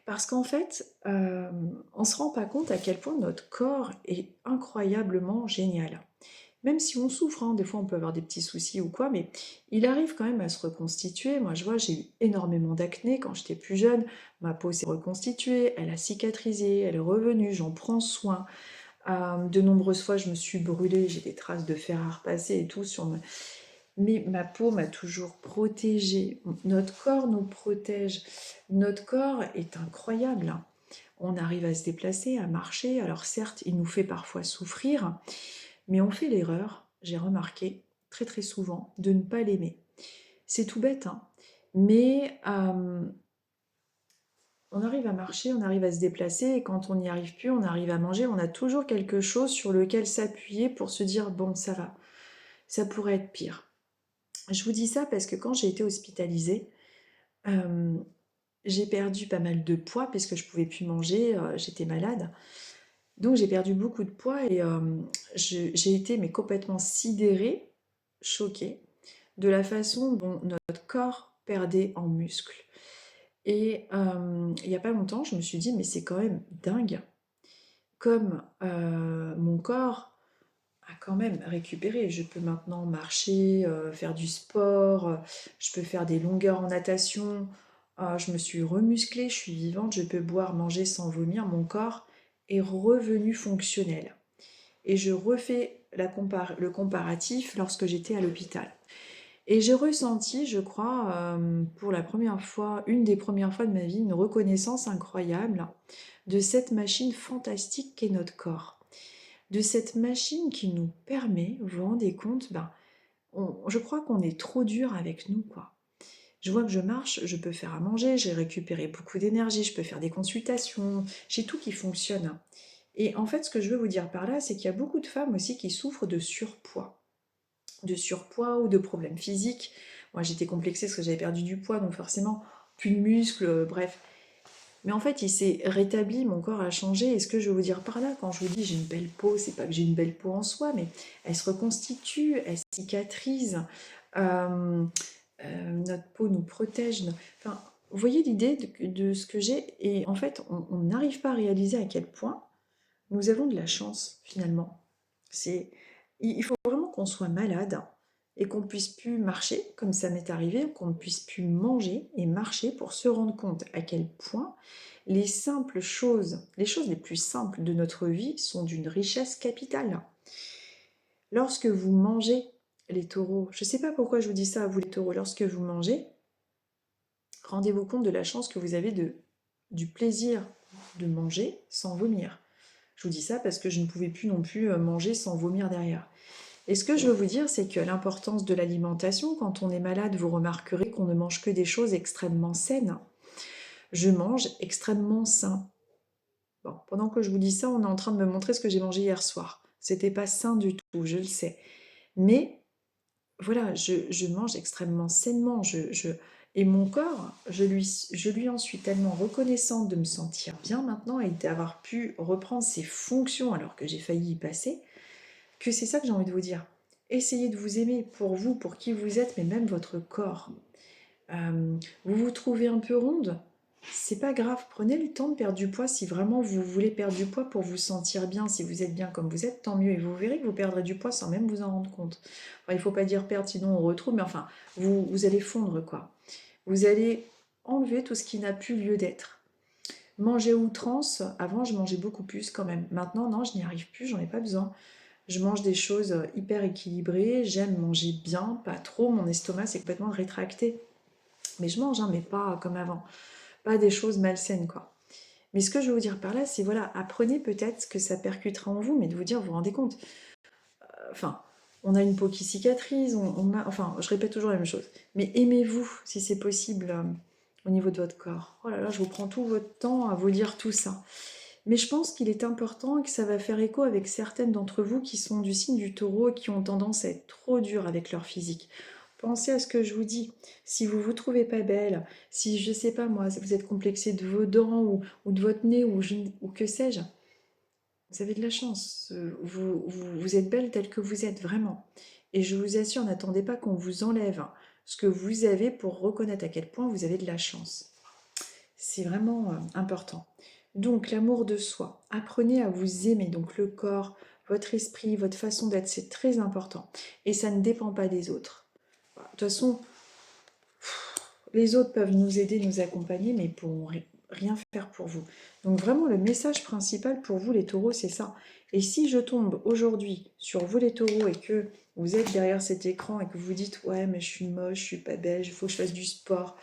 Parce qu'en fait, on ne se rend pas compte à quel point notre corps est incroyablement génial. Même si on souffre, hein, des fois on peut avoir des petits soucis ou quoi, mais il arrive quand même à se reconstituer. Moi je vois, j'ai eu énormément d'acné quand j'étais plus jeune, ma peau s'est reconstituée, elle a cicatrisé, elle est revenue, j'en prends soin. De nombreuses fois je me suis brûlée, j'ai des traces de fer à repasser et tout sur me... Mais ma peau m'a toujours protégée. Notre corps nous protège. Notre corps est incroyable, hein. On arrive à se déplacer, à marcher. Alors certes, il nous fait parfois souffrir, mais on fait l'erreur, j'ai remarqué très très souvent, de ne pas l'aimer. C'est tout bête, hein, mais on arrive à marcher, on arrive à se déplacer, et quand on n'y arrive plus, on arrive à manger, on a toujours quelque chose sur lequel s'appuyer pour se dire, bon, ça va, ça pourrait être pire. Je vous dis ça parce que quand j'ai été hospitalisée, j'ai perdu pas mal de poids parce que je pouvais plus manger, j'étais malade. Donc j'ai perdu beaucoup de poids et j'ai été mais complètement sidérée, choquée, de la façon dont notre corps perdait en muscles. Et il n'y a pas longtemps, je me suis dit, mais c'est quand même dingue, comme mon corps a quand même récupéré. Je peux maintenant marcher, faire du sport, je peux faire des longueurs en natation, je me suis remusclée, je suis vivante, je peux boire, manger sans vomir, mon corps est revenu fonctionnel. Et je refais le comparatif lorsque j'étais à l'hôpital. Et j'ai ressenti, je crois, pour la première fois, une des premières fois de ma vie, une reconnaissance incroyable de cette machine fantastique qu'est notre corps. De cette machine qui nous permet, vous vous rendez compte, je crois qu'on est trop dur avec nous, quoi. Je vois que je marche, je peux faire à manger, j'ai récupéré beaucoup d'énergie, je peux faire des consultations, j'ai tout qui fonctionne. Et en fait, ce que je veux vous dire par là, c'est qu'il y a beaucoup de femmes aussi qui souffrent de surpoids ou de problèmes physiques. Moi, j'étais complexée parce que j'avais perdu du poids, donc forcément, plus de muscles, bref. Mais en fait, il s'est rétabli, mon corps a changé. Et ce que je veux vous dire par là, quand je vous dis j'ai une belle peau, c'est pas que j'ai une belle peau en soi, mais elle se reconstitue, elle cicatrise. Euh, notre peau nous protège. Enfin, vous voyez l'idée de ce que j'ai. Et en fait, on n'arrive pas à réaliser à quel point nous avons de la chance, finalement. Il faut vraiment qu'on soit malade et qu'on puisse plus marcher, comme ça m'est arrivé, qu'on ne puisse plus manger et marcher pour se rendre compte à quel point les simples choses, les choses les plus simples de notre vie sont d'une richesse capitale. Lorsque vous mangez, les taureaux, je ne sais pas pourquoi je vous dis ça à vous les taureaux, lorsque vous mangez, Rendez-vous compte de la chance que vous avez du plaisir de manger sans vomir. Je vous dis ça parce que je ne pouvais plus non plus manger sans vomir derrière. Et ce que je veux vous dire, c'est que l'importance de l'alimentation, quand on est malade, vous remarquerez qu'on ne mange que des choses extrêmement saines. Je mange extrêmement sain. Bon, pendant que je vous dis ça, on est en train de me montrer ce que j'ai mangé hier soir. C'était pas sain du tout, je le sais. Mais voilà, je mange extrêmement sainement. Et mon corps, je lui en suis tellement reconnaissante de me sentir bien maintenant et d'avoir pu reprendre ses fonctions alors que j'ai failli y passer, que c'est ça que j'ai envie de vous dire. Essayez de vous aimer pour qui vous êtes, mais même votre corps. Vous vous trouvez un peu ronde, c'est pas grave, prenez le temps de perdre du poids si vraiment vous voulez perdre du poids pour vous sentir bien. Si vous êtes bien comme vous êtes, tant mieux. Et vous verrez que vous perdrez du poids sans même vous en rendre compte. Enfin, il ne faut pas dire perdre, sinon on retrouve, mais enfin, vous allez fondre, quoi. Vous allez enlever tout ce qui n'a plus lieu d'être. Manger à outrance, avant je mangeais beaucoup plus quand même. Maintenant, non, je n'y arrive plus, j'en ai pas besoin. Je mange des choses hyper équilibrées, j'aime manger bien, pas trop, mon estomac s'est complètement rétracté. Mais je mange, hein, mais pas comme avant. Pas des choses malsaines, quoi. Mais ce que je veux vous dire par là, c'est voilà, apprenez peut-être que ça percutera en vous, mais de vous dire, vous vous rendez compte, enfin, on a une peau qui cicatrise, enfin, je répète toujours la même chose. Mais aimez-vous, si c'est possible, au niveau de votre corps. Oh là là, je vous prends tout votre temps à vous dire tout ça. Mais je pense qu'il est important et que ça va faire écho avec certaines d'entre vous qui sont du signe du taureau et qui ont tendance à être trop dures avec leur physique. Pensez à ce que je vous dis. Si vous vous trouvez pas belle, si je sais pas moi, vous êtes complexé de vos dents ou de votre nez ou que sais-je, vous avez de la chance. Vous êtes belle telle que vous êtes, vraiment. Et je vous assure, n'attendez pas qu'on vous enlève ce que vous avez pour reconnaître à quel point vous avez de la chance. C'est vraiment important. Donc l'amour de soi, apprenez à vous aimer, donc le corps, votre esprit, votre façon d'être, c'est très important. Et ça ne dépend pas des autres. De toute façon, les autres peuvent nous aider, nous accompagner, mais ils ne pourront rien faire pour vous. Donc vraiment, le message principal pour vous, les taureaux, c'est ça. Et si je tombe aujourd'hui sur vous, les taureaux, et que vous êtes derrière cet écran et que vous vous dites « Ouais, mais je suis moche, je suis pas belle, il faut que je fasse du sport »,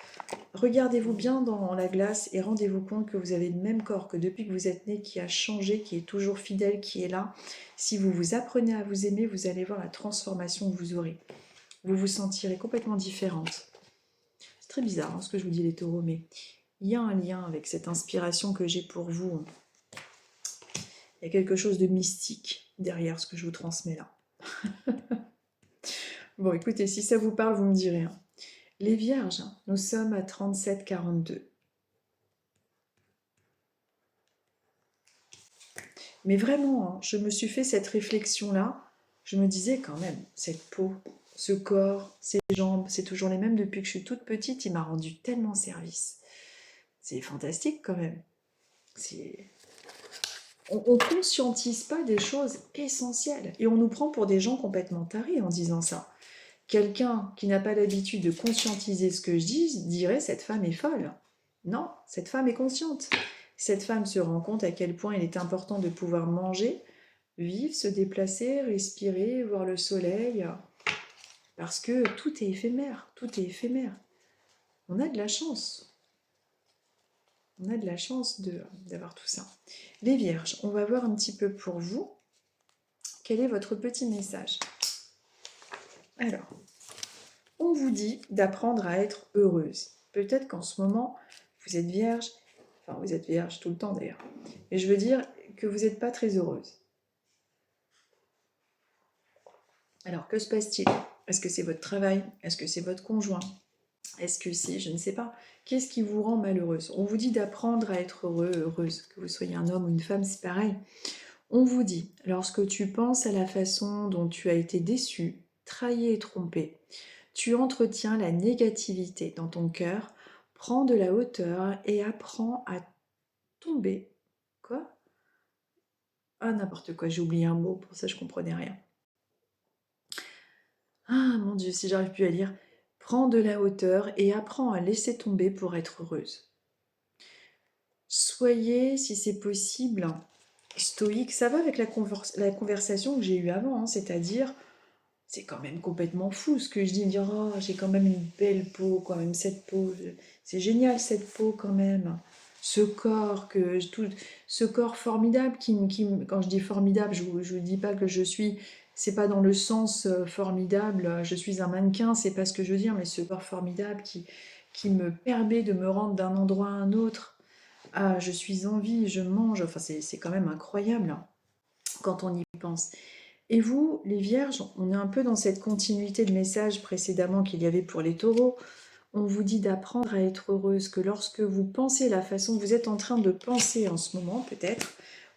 regardez-vous bien dans la glace et rendez-vous compte que vous avez le même corps que depuis que vous êtes né, qui a changé, qui est toujours fidèle, qui est là. Si vous vous apprenez à vous aimer, vous allez voir la transformation que vous aurez. Vous vous sentirez complètement différente. C'est très bizarre ce que je vous dis les taureaux, mais il y a un lien avec cette inspiration que j'ai pour vous. Il y a quelque chose de mystique derrière ce que je vous transmets là. Bon, écoutez, si ça vous parle, vous me direz. Les vierges, nous sommes à 37-42. Mais vraiment, je me suis fait cette réflexion-là. Je me disais quand même, cette peau, ce corps, ces jambes, c'est toujours les mêmes depuis que je suis toute petite. Il m'a rendu tellement service. C'est fantastique quand même. On ne conscientise pas des choses essentielles. Et on nous prend pour des gens complètement tarés en disant ça. Quelqu'un qui n'a pas l'habitude de conscientiser ce que je dis dirait cette femme est folle. Non, cette femme est consciente. Cette femme se rend compte à quel point il est important de pouvoir manger, vivre, se déplacer, respirer, voir le soleil. Parce que tout est éphémère, tout est éphémère. On a de la chance. On a de la chance d'avoir tout ça. Les vierges, on va voir un petit peu pour vous. Quel est votre petit message? Alors, on vous dit d'apprendre à être heureuse. Peut-être qu'en ce moment, vous êtes vierge, enfin vous êtes vierge tout le temps d'ailleurs, mais je veux dire que vous n'êtes pas très heureuse. Alors que se passe-t-il? Est-ce que c'est votre travail? Est-ce que c'est votre conjoint? Est-ce que c'est, je ne sais pas, qu'est-ce qui vous rend malheureuse? On vous dit d'apprendre à être heureuse, que vous soyez un homme ou une femme, c'est pareil. On vous dit, lorsque tu penses à la façon dont tu as été déçu, trahi et trompé, tu entretiens la négativité dans ton cœur, prends de la hauteur et apprends à tomber. Quoi? Ah, n'importe quoi, j'ai oublié un mot, pour ça je comprenais rien. Ah, mon Dieu, si j'arrive plus à lire. Prends de la hauteur et apprends à laisser tomber pour être heureuse. Soyez, si c'est possible, stoïque. Ça va avec la conversation que j'ai eue avant, c'est-à-dire, c'est quand même complètement fou ce que je dis, dire oh, j'ai quand même une belle peau, quand même cette peau, c'est génial cette peau quand même. Ce corps ce corps formidable quand je dis formidable, je vous dis pas que je suis, c'est pas dans le sens formidable, je suis un mannequin, c'est pas ce que je veux dire, mais ce corps formidable qui me permet de me rendre d'un endroit à un autre. Ah, je suis en vie, je mange, enfin c'est quand même incroyable hein, quand on y pense. Et vous, les vierges, on est un peu dans cette continuité de message précédemment qu'il y avait pour les taureaux. On vous dit d'apprendre à être heureuse, que lorsque vous pensez la façon que vous êtes en train de penser en ce moment, peut-être,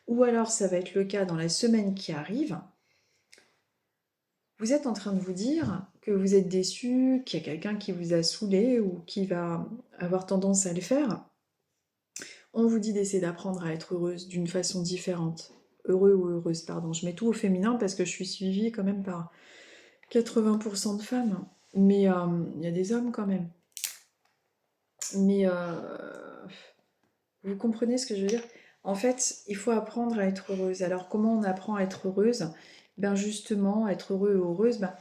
ou alors ça va être le cas dans la semaine qui arrive, vous êtes en train de vous dire que vous êtes déçu, qu'il y a quelqu'un qui vous a saoulé ou qui va avoir tendance à le faire. On vous dit d'essayer d'apprendre à être heureuse d'une façon différente. Heureux ou heureuse, pardon. Je mets tout au féminin parce que je suis suivie quand même par 80% de femmes. Mais il y a des hommes quand même. Mais vous comprenez ce que je veux dire? En fait, il faut apprendre à être heureuse. Alors comment on apprend à être heureuse? Ben justement, être heureux ou heureuse, ben,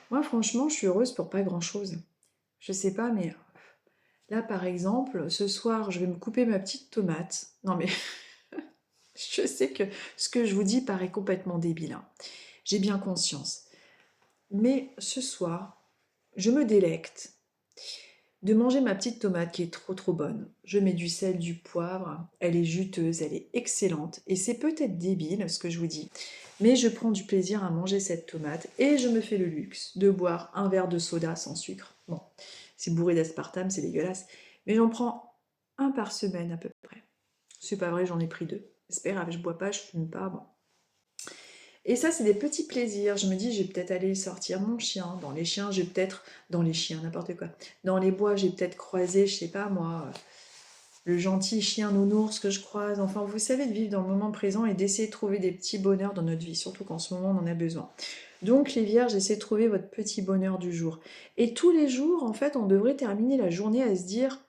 moi franchement, je suis heureuse pour pas grand-chose. Je sais pas, mais là par exemple, ce soir, je vais me couper ma petite tomate. Non mais je sais que ce que je vous dis paraît complètement débile, hein. J'ai bien conscience. Mais ce soir, je me délecte de manger ma petite tomate qui est trop bonne. Je mets du sel, du poivre, elle est juteuse, elle est excellente. Et c'est peut-être débile ce que je vous dis, mais je prends du plaisir à manger cette tomate et je me fais le luxe de boire un verre de soda sans sucre. Bon, c'est bourré d'aspartame, c'est dégueulasse, mais j'en prends un par semaine à peu près. C'est pas vrai, j'en ai pris 2. C'est pas grave, je bois pas, je fume pas, bon. Et ça, c'est des petits plaisirs. Je me dis, je vais peut-être aller sortir mon chien. Dans les chiens, j'ai peut-être... Dans les chiens, n'importe quoi. Dans les bois, j'ai peut-être croisé, je sais pas moi, le gentil chien nounours que je croise. Enfin, vous savez, de vivre dans le moment présent et d'essayer de trouver des petits bonheurs dans notre vie, surtout qu'en ce moment, on en a besoin. Donc, les vierges, essayez de trouver votre petit bonheur du jour. Et tous les jours, en fait, on devrait terminer la journée à se dire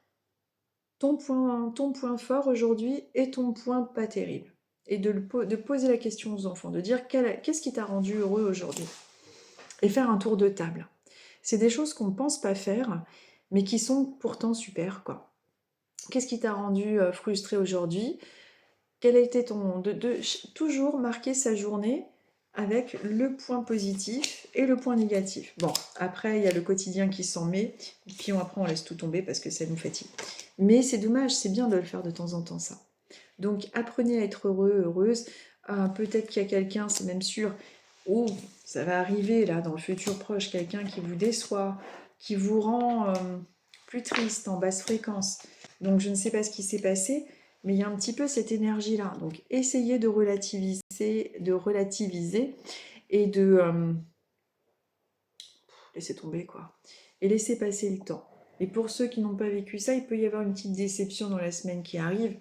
ton point fort aujourd'hui et ton point pas terrible. Et de poser la question aux enfants, de dire qu'est-ce qui t'a rendu heureux aujourd'hui et faire un tour de table. C'est des choses qu'on ne pense pas faire, mais qui sont pourtant super, quoi. Qu'est-ce qui t'a rendu frustré aujourd'hui? Quel a été ton... toujours marquer sa journée avec le point positif et le point négatif. Bon, après, il y a le quotidien qui s'en met, puis après, on laisse tout tomber parce que ça nous fatigue. Mais c'est dommage, c'est bien de le faire de temps en temps, ça. Donc, apprenez à être heureux, heureuse. Peut-être qu'il y a quelqu'un, c'est même sûr, ou ça va arriver, là, dans le futur proche, quelqu'un qui vous déçoit, qui vous rend plus triste, en basse fréquence. Donc, je ne sais pas ce qui s'est passé, mais il y a un petit peu cette énergie-là. Donc, essayez de relativiser et de laisser tomber, quoi. Et laisser passer le temps. Et pour ceux qui n'ont pas vécu ça, il peut y avoir une petite déception dans la semaine qui arrive,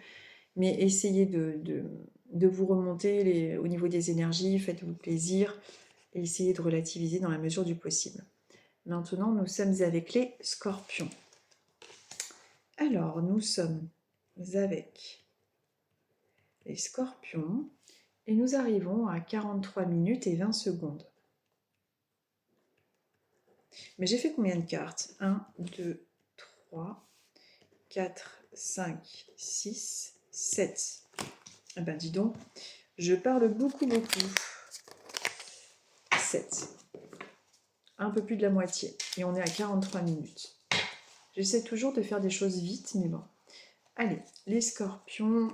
mais essayez de vous remonter au niveau des énergies, faites-vous plaisir, et essayez de relativiser dans la mesure du possible. Maintenant, nous sommes avec les scorpions. Alors, nous sommes avec les scorpions, et nous arrivons à 43 minutes et 20 secondes. Mais j'ai fait combien de cartes? 1, 2, 3, 4, 5, 6, 7. Eh ben dis donc, je parle beaucoup. 7. Un peu plus de la moitié. Et on est à 43 minutes. J'essaie toujours de faire des choses vite, mais bon. Allez, les scorpions.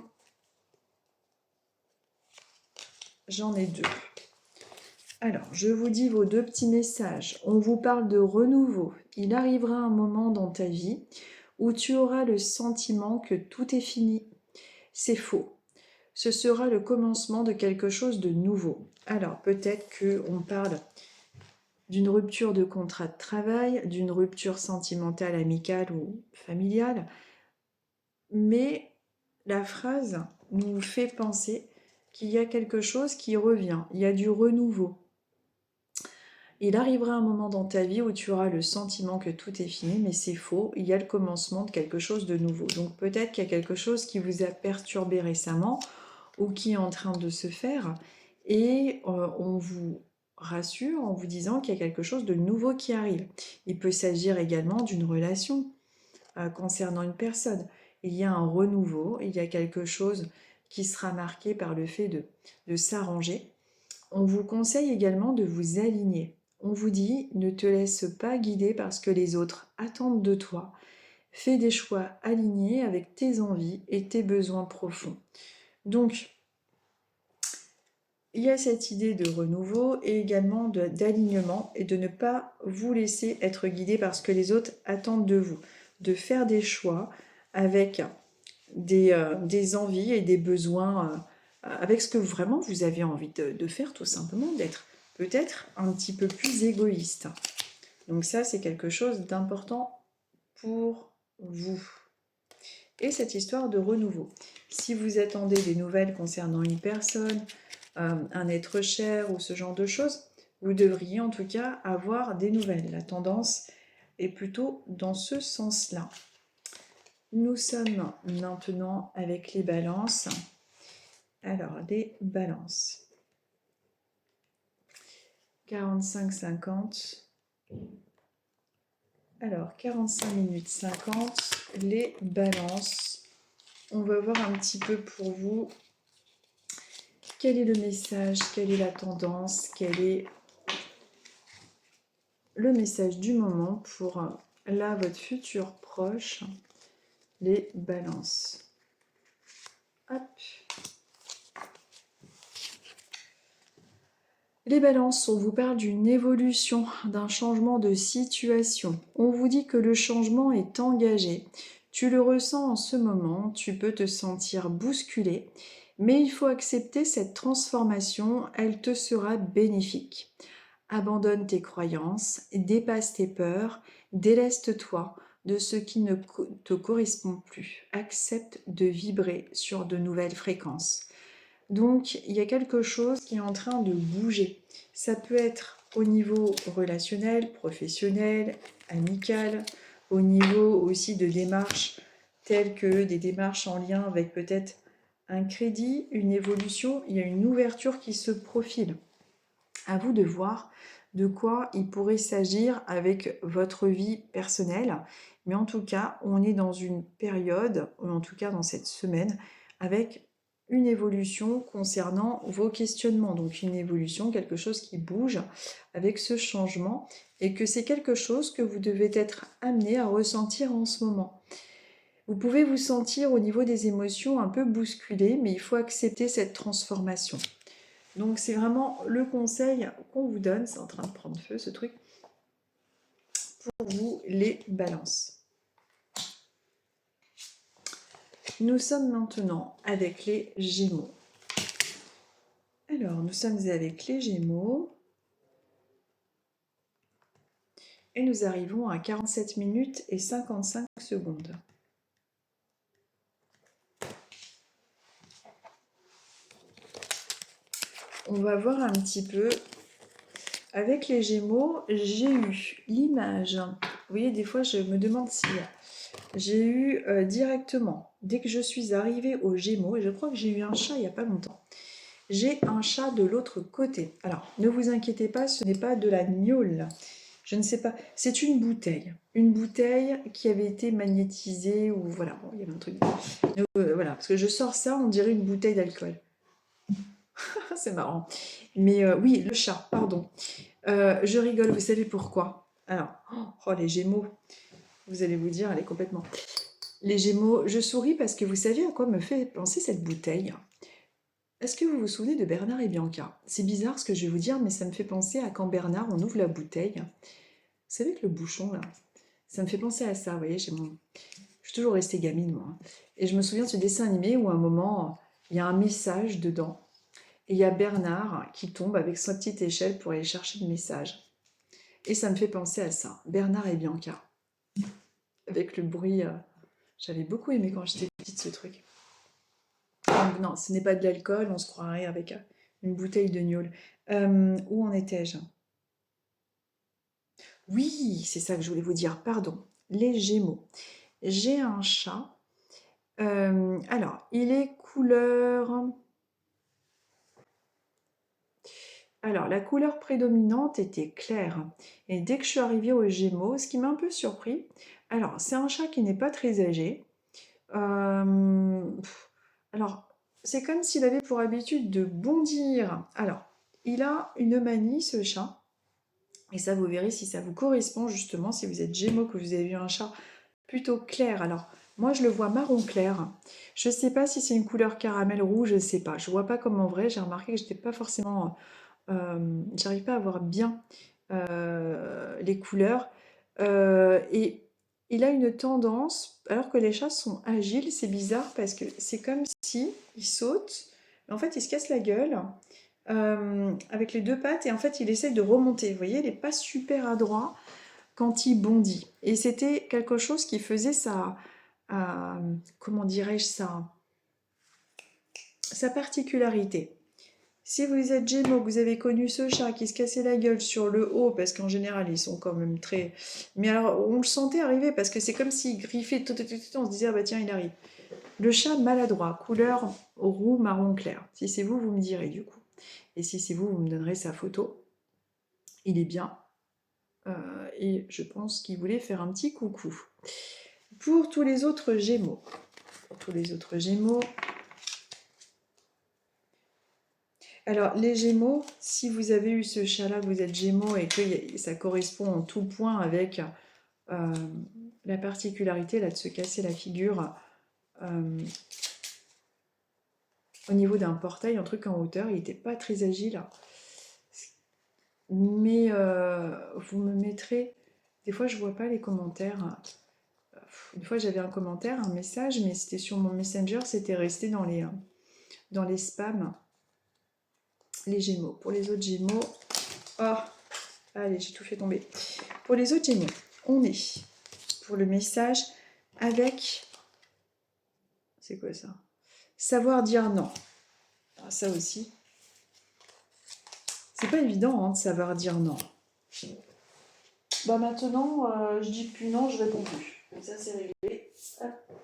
J'en ai 2. Alors, je vous dis vos 2 petits messages. On vous parle de renouveau. Il arrivera un moment dans ta vie où tu auras le sentiment que tout est fini. C'est faux. Ce sera le commencement de quelque chose de nouveau. Alors, peut-être qu'on parle d'une rupture de contrat de travail, d'une rupture sentimentale, amicale ou familiale. Mais la phrase nous fait penser qu'il y a quelque chose qui revient, il y a du renouveau. Il arrivera un moment dans ta vie où tu auras le sentiment que tout est fini, mais c'est faux, il y a le commencement de quelque chose de nouveau. Donc peut-être qu'il y a quelque chose qui vous a perturbé récemment ou qui est en train de se faire et on vous rassure en vous disant qu'il y a quelque chose de nouveau qui arrive. Il peut s'agir également d'une relation concernant une personne. Il y a un renouveau, il y a quelque chose qui sera marqué par le fait de s'arranger. On vous conseille également de vous aligner. On vous dit, ne te laisse pas guider par ce que les autres attendent de toi. Fais des choix alignés avec tes envies et tes besoins profonds. Donc, il y a cette idée de renouveau et également d'alignement et de ne pas vous laisser être guidé par ce que les autres attendent de vous. De faire des choix avec des envies et des besoins, avec ce que vraiment vous avez envie de faire tout simplement, d'être peut-être un petit peu plus égoïste. Donc ça, c'est quelque chose d'important pour vous. Et cette histoire de renouveau. Si vous attendez des nouvelles concernant une personne, un être cher ou ce genre de choses, vous devriez en tout cas avoir des nouvelles. La tendance est plutôt dans ce sens-là. Nous sommes maintenant avec les balances. Alors, les balances. 45-50. Alors, 45 minutes 50, les balances. On va voir un petit peu pour vous quel est le message, quelle est la tendance, quel est le message du moment pour là, votre futur proche, les balances. Hop. Les balances, on vous parle d'une évolution, d'un changement de situation. On vous dit que le changement est engagé. Tu le ressens en ce moment, tu peux te sentir bousculé, mais il faut accepter cette transformation, elle te sera bénéfique. Abandonne tes croyances, dépasse tes peurs, déleste-toi de ce qui ne te correspond plus. Accepte de vibrer sur de nouvelles fréquences. Donc, il y a quelque chose qui est en train de bouger. Ça peut être au niveau relationnel, professionnel, amical, au niveau aussi de démarches telles que des démarches en lien avec peut-être un crédit, une évolution. Il y a une ouverture qui se profile. À vous de voir de quoi il pourrait s'agir avec votre vie personnelle. Mais en tout cas, on est dans une période, ou en tout cas dans cette semaine, avec une évolution concernant vos questionnements. Donc une évolution, quelque chose qui bouge avec ce changement et que c'est quelque chose que vous devez être amené à ressentir en ce moment. Vous pouvez vous sentir au niveau des émotions un peu bousculé, mais il faut accepter cette transformation. Donc c'est vraiment le conseil qu'on vous donne, c'est en train de prendre feu ce truc, pour vous les balances. Nous sommes maintenant avec les Gémeaux. Alors, nous sommes avec les Gémeaux. Et nous arrivons à 47 minutes et 55 secondes. On va voir un petit peu. Avec les Gémeaux, j'ai eu l'image. Vous voyez, des fois, je me demande si j'ai eu directement, dès que je suis arrivée aux Gémeaux, et je crois que j'ai eu un chat il n'y a pas longtemps, j'ai un chat de l'autre côté. Alors, ne vous inquiétez pas, ce n'est pas de la gnôle. Je ne sais pas, c'est une bouteille. Une bouteille qui avait été magnétisée, ou voilà, bon, il y avait un truc. Voilà, parce que je sors ça, on dirait une bouteille d'alcool. C'est marrant. Mais oui, le chat, pardon. Je rigole, vous savez pourquoi? Alors, oh, les Gémeaux, vous allez vous dire, elle est complètement... Les Gémeaux, je souris parce que vous savez à quoi me fait penser cette bouteille? Est-ce que vous vous souvenez de Bernard et Bianca? C'est bizarre ce que je vais vous dire, mais ça me fait penser à quand Bernard, on ouvre la bouteille. Vous savez que le bouchon, là, ça me fait penser à ça, vous voyez, je suis toujours restée gamine, moi. Et je me souviens de ce dessin animé où à un moment, il y a un message dedans. Et il y a Bernard qui tombe avec sa petite échelle pour aller chercher le message. Et ça me fait penser à ça, Bernard et Bianca. Avec le bruit, j'avais beaucoup aimé quand j'étais petite ce truc. Donc, non, ce n'est pas de l'alcool, on se croirait avec une bouteille de gnôle. Où en étais-je? Oui, c'est ça que je voulais vous dire, pardon. Les Gémeaux. J'ai un chat. Alors, il est couleur... Alors, la couleur prédominante était claire. Et dès que je suis arrivée aux Gémeaux, ce qui m'a un peu surpris, alors, c'est un chat qui n'est pas très âgé. Alors, c'est comme s'il avait pour habitude de bondir. Alors, il a une manie, ce chat. Et ça, vous verrez si ça vous correspond, justement, si vous êtes Gémeaux, que vous avez eu un chat plutôt clair. Alors, moi, je le vois marron clair. Je ne sais pas si c'est une couleur caramel rouge, je ne sais pas. Je ne vois pas comme en vrai. J'ai remarqué que j'étais pas forcément... j'arrive pas à voir bien les couleurs. Et il a une tendance, alors que les chats sont agiles, c'est bizarre parce que c'est comme si il saute, mais en fait il se casse la gueule avec les deux pattes et en fait il essaie de remonter. Vous voyez, il n'est pas super adroit quand il bondit. Et c'était quelque chose qui faisait comment dirais-je ça, sa particularité. Si vous êtes Gémeaux, que vous avez connu ce chat qui se cassait la gueule sur le haut, parce qu'en général ils sont quand même très... Mais alors on le sentait arriver parce que c'est comme s'il griffait, on se disait ah bah tiens il arrive. Le chat maladroit, couleur roux marron clair. Si c'est vous, vous me direz du coup. Et si c'est vous, vous me donnerez sa photo. Il est bien. Et je pense qu'il voulait faire un petit coucou. Pour tous les autres Gémeaux. Pour tous les autres Gémeaux, alors, les Gémeaux, si vous avez eu ce chat-là, vous êtes Gémeaux et que ça correspond en tout point avec euh, la particularité là, de se casser la figure euh, au niveau d'un portail, un truc en hauteur, il n'était pas très agile. Mais vous me mettrez... Des fois, je vois pas les commentaires. Une fois, j'avais un commentaire, un message, mais c'était sur mon Messenger, c'était resté dans les spams. Les Gémeaux. Pour les autres Gémeaux... Oh, allez, j'ai tout fait tomber. Pour les autres Gémeaux, on est pour le message avec... C'est quoi ça? Savoir dire non. Ah, ça aussi. C'est pas évident hein, de savoir dire non. Bah maintenant, je dis plus non, je réponds plus. Et ça, c'est réglé. Hop.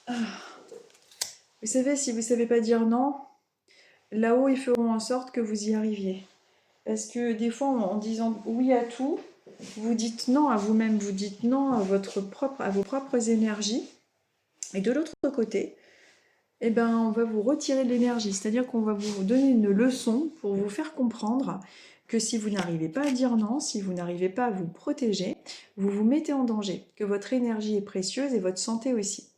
Ah. Vous savez, si vous savez pas dire non, là-haut, ils feront en sorte que vous y arriviez. Parce que des fois, en disant oui à tout, vous dites non à vous-même, vous dites non à vos propres énergies. Et de l'autre côté, eh ben, on va vous retirer de l'énergie. C'est-à-dire qu'on va vous donner une leçon pour vous faire comprendre que si vous n'arrivez pas à dire non, si vous n'arrivez pas à vous protéger, vous vous mettez en danger, que votre énergie est précieuse et votre santé aussi.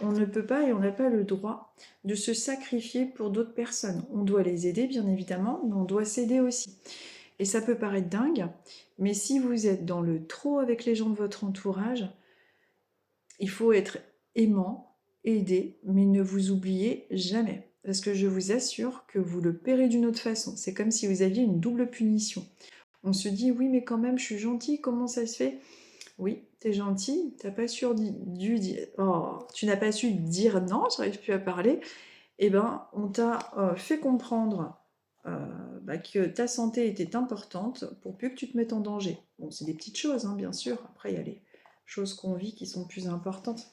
On ne peut pas et on n'a pas le droit de se sacrifier pour d'autres personnes. On doit les aider, bien évidemment, mais on doit s'aider aussi. Et ça peut paraître dingue, mais si vous êtes dans le trop avec les gens de votre entourage, il faut être aimant, aider, mais ne vous oubliez jamais. Parce que je vous assure que vous le paierez d'une autre façon. C'est comme si vous aviez une double punition. On se dit, oui, mais quand même, je suis gentil, comment ça se fait? Oui, t'es gentil, t'as pas dû dire... Oh, tu n'as pas su dire non, j'arrive plus à parler. Eh ben, on t'a fait comprendre que ta santé était importante pour plus que tu te mettes en danger. Bon, c'est des petites choses, hein, bien sûr. Après, il y a les choses qu'on vit qui sont plus importantes.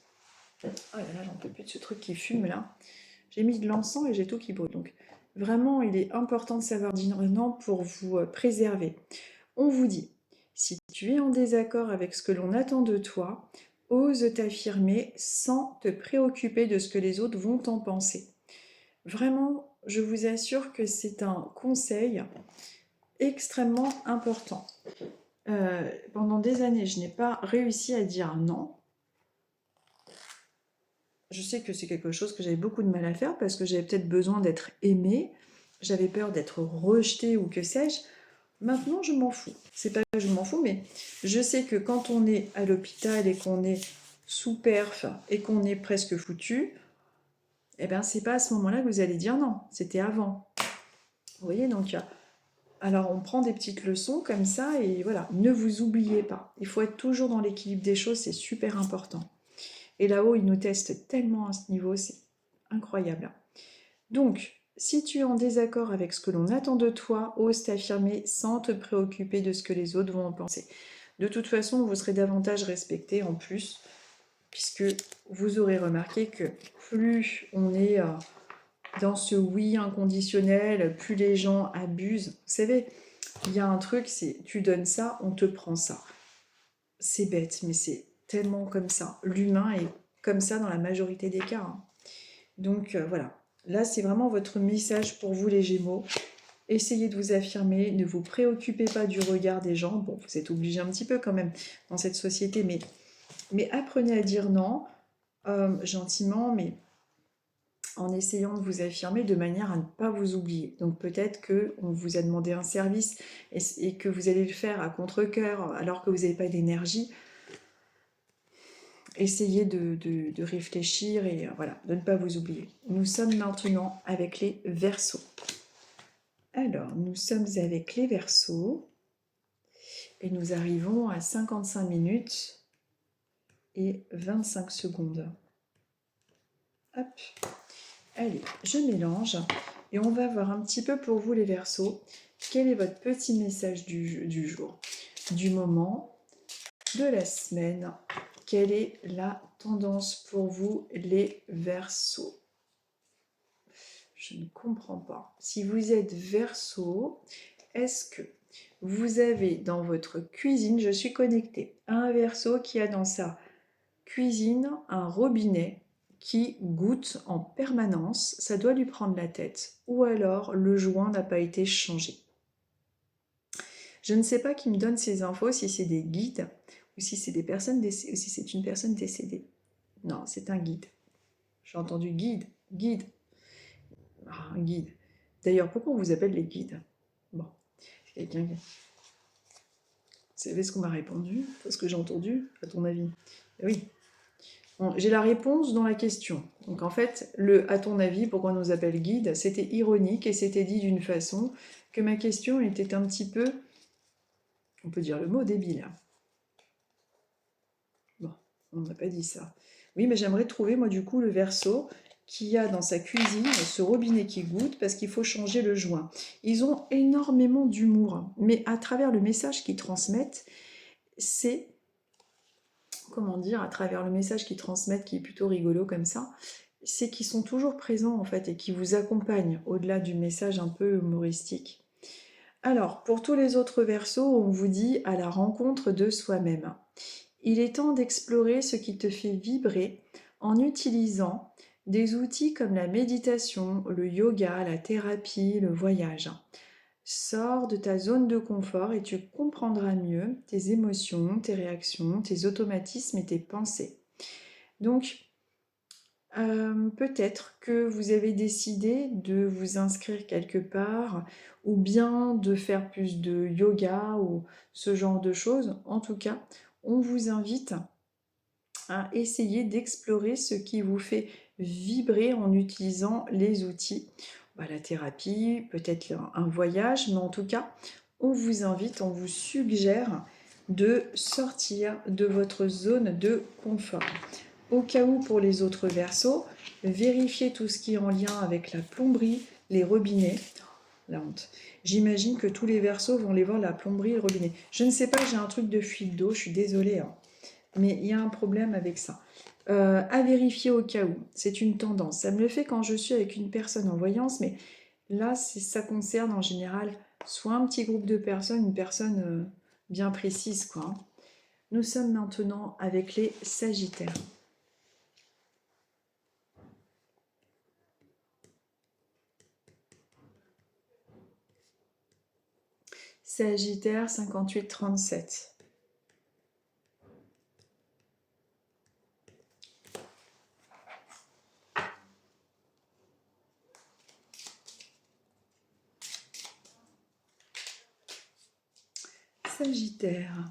Oh là là, j'en peux plus de ce truc qui fume là. J'ai mis de l'encens et j'ai tout qui brûle. Donc, vraiment, il est important de savoir dire non pour vous préserver. On vous dit, si tu es en désaccord avec ce que l'on attend de toi, ose t'affirmer sans te préoccuper de ce que les autres vont en penser. Vraiment, je vous assure que c'est un conseil extrêmement important. Pendant des années, je n'ai pas réussi à dire non. Je sais que c'est quelque chose que j'avais beaucoup de mal à faire parce que j'avais peut-être besoin d'être aimée, j'avais peur d'être rejetée ou que sais-je. Maintenant, je m'en fous. C'est pas que je m'en fous, mais je sais que quand on est à l'hôpital et qu'on est sous perf et qu'on est presque foutu, eh ben c'est pas à ce moment-là que vous allez dire non. C'était avant. Vous voyez, donc alors on prend des petites leçons comme ça et voilà, ne vous oubliez pas. Il faut être toujours dans l'équilibre des choses, c'est super important. Et là-haut, ils nous testent tellement à ce niveau, c'est incroyable. Donc, si tu es en désaccord avec ce que l'on attend de toi, ose t'affirmer sans te préoccuper de ce que les autres vont en penser. De toute façon, vous serez davantage respecté en plus, puisque vous aurez remarqué que plus on est dans ce oui inconditionnel, plus les gens abusent. Vous savez, il y a un truc, c'est tu donnes ça, on te prend ça. C'est bête, mais c'est tellement comme ça. L'humain est comme ça dans la majorité des cas, hein. Donc voilà, là c'est vraiment votre message pour vous les Gémeaux. Essayez de vous affirmer, ne vous préoccupez pas du regard des gens. Bon, vous êtes obligé un petit peu quand même dans cette société, mais apprenez à dire non, gentiment, mais en essayant de vous affirmer de manière à ne pas vous oublier. Donc peut-être qu'on vous a demandé un service et que vous allez le faire à contre-cœur alors que vous n'avez pas d'énergie. Essayez de réfléchir et voilà, de ne pas vous oublier. Nous sommes maintenant avec les Verseaux. Alors, nous sommes avec les Verseaux et nous arrivons à 55 minutes et 25 secondes. Hop, allez, je mélange et on va voir un petit peu pour vous les Verseaux. Quel est votre petit message du jour, du moment, de la semaine? Quelle est la tendance pour vous les Verseaux? Je ne comprends pas. Si vous êtes Verseau, est-ce que vous avez dans votre cuisine, je suis connectée à un Verseau qui a dans sa cuisine un robinet qui goutte en permanence, ça doit lui prendre la tête, ou alors le joint n'a pas été changé. Je ne sais pas qui me donne ces infos, si c'est des guides, ou si c'est des personnes décédées, ou si c'est une personne décédée. Non, c'est un guide. J'ai entendu guide, guide. Ah, un guide. D'ailleurs, pourquoi on vous appelle les guides? Bon, c'est quelqu'un qui... Vous savez ce qu'on m'a répondu? Ce que j'ai entendu, à ton avis? Oui. Bon, j'ai la réponse dans la question. Donc en fait, le « à ton avis, pourquoi on nous appelle guide ?» c'était ironique et c'était dit d'une façon que ma question était un petit peu, on peut dire le mot, débile. Bon, on n'a pas dit ça. Oui, mais j'aimerais trouver, moi, du coup, le Verseau qui a dans sa cuisine ce robinet qui goutte parce qu'il faut changer le joint. Ils ont énormément d'humour, mais à travers le message qu'ils transmettent, c'est, comment dire, à travers le message qu'ils transmettent, qui est plutôt rigolo comme ça, c'est qu'ils sont toujours présents en fait et qui vous accompagnent au-delà du message un peu humoristique. Alors, pour tous les autres Verseaux, on vous dit à la rencontre de soi-même. Il est temps d'explorer ce qui te fait vibrer en utilisant des outils comme la méditation, le yoga, la thérapie, le voyage. Sors de ta zone de confort et tu comprendras mieux tes émotions, tes réactions, tes automatismes et tes pensées. Donc, peut-être que vous avez décidé de vous inscrire quelque part ou bien de faire plus de yoga ou ce genre de choses. En tout cas, on vous invite à essayer d'explorer ce qui vous fait vibrer en utilisant les outils. La thérapie, peut-être un voyage, mais en tout cas, on vous invite, on vous suggère de sortir de votre zone de confort. Au cas où pour les autres Verseaux, vérifiez tout ce qui est en lien avec la plomberie, les robinets. La honte. J'imagine que tous les Verseaux vont aller voir la plomberie et le robinet. Je ne sais pas, j'ai un truc de fuite d'eau, je suis désolée, hein, mais il y a un problème avec ça. À vérifier au cas où, c'est une tendance. Ça me le fait quand je suis avec une personne en voyance, mais là, ça concerne en général soit un petit groupe de personnes, une personne bien précise, quoi, hein. Nous sommes maintenant avec les Sagittaires. Sagittaire 58-37. Sagittaire.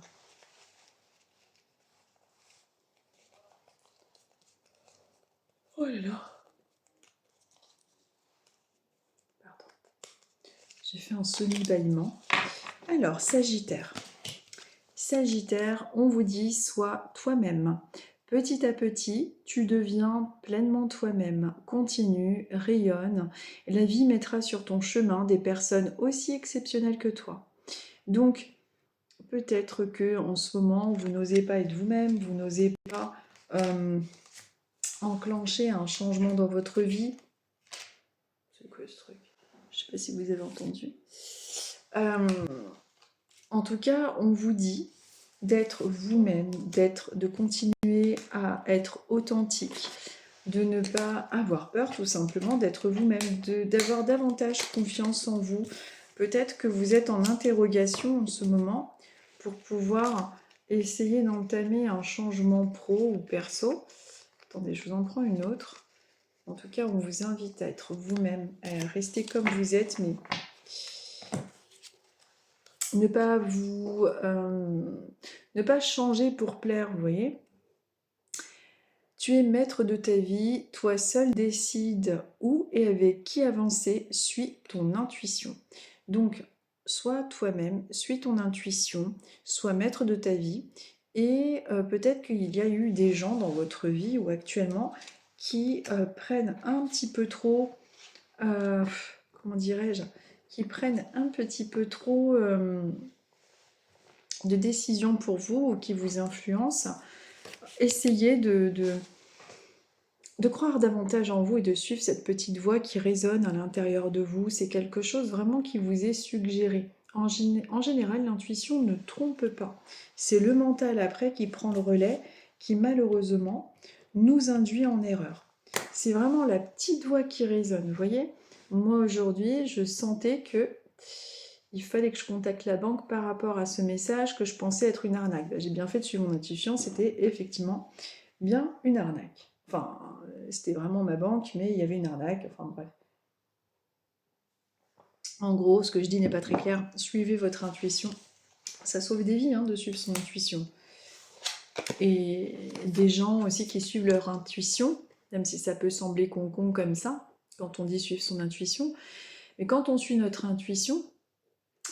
Oh là là. Pardon. J'ai fait un semi-bâillement. Alors, Sagittaire. Sagittaire, on vous dit, sois toi-même. Petit à petit, tu deviens pleinement toi-même. Continue, rayonne. La vie mettra sur ton chemin des personnes aussi exceptionnelles que toi. Donc, peut-être que en ce moment, vous n'osez pas être vous-même, vous n'osez pas enclencher un changement dans votre vie. peu ce truc. Je sais pas si vous avez entendu. En tout cas, on vous dit d'être vous-même, de continuer à être authentique, de ne pas avoir peur tout simplement, d'être vous-même, d'avoir davantage confiance en vous. Peut-être que vous êtes en interrogation en ce moment pour pouvoir essayer d'entamer un changement pro ou perso. Attendez, je vous en prends une autre. En tout cas, on vous invite à être vous-même, à rester comme vous êtes, mais ne pas ne pas changer pour plaire, vous voyez. Tu es maître de ta vie, toi seul décide où et avec qui avancer, suis ton intuition. Donc, sois toi-même, suis ton intuition, sois maître de ta vie. Et peut-être qu'il y a eu des gens dans votre vie ou actuellement qui prennent un petit peu trop, comment dirais-je, qui prennent un petit peu trop de décisions pour vous ou qui vous influencent. Essayez de croire davantage en vous et de suivre cette petite voix qui résonne à l'intérieur de vous. C'est quelque chose vraiment qui vous est suggéré. En général, l'intuition ne trompe pas. C'est le mental après qui prend le relais, qui malheureusement nous induit en erreur. C'est vraiment la petite voix qui résonne, vous voyez. Moi aujourd'hui, je sentais que il fallait que je contacte la banque par rapport à ce message que je pensais être une arnaque. J'ai bien fait de suivre mon intuition, c'était effectivement bien une arnaque. Enfin, c'était vraiment ma banque, mais il y avait une arnaque, enfin bref. En gros, ce que je dis n'est pas très clair. Suivez votre intuition. Ça sauve des vies, de suivre son intuition. Et des gens aussi qui suivent leur intuition, même si ça peut sembler con comme ça, quand on dit suivre son intuition. Mais quand on suit notre intuition,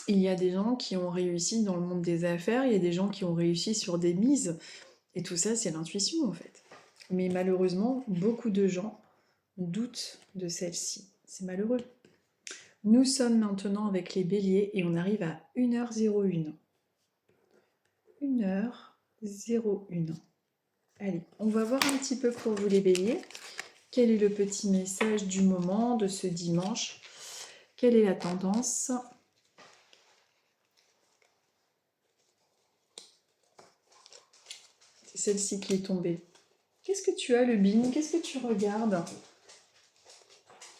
il y a des gens qui ont réussi dans le monde des affaires, il y a des gens qui ont réussi sur des mises. Et tout ça, c'est l'intuition, en fait. Mais malheureusement, beaucoup de gens doutent de celle-ci. C'est malheureux. Nous sommes maintenant avec les béliers et on arrive à 1h01. 1h01. Allez, on va voir un petit peu pour vous les béliers. Quel est le petit message du moment, de ce dimanche? Quelle est la tendance? C'est celle-ci qui est tombée. Qu'est-ce que tu as, le bin? Qu'est-ce que tu regardes?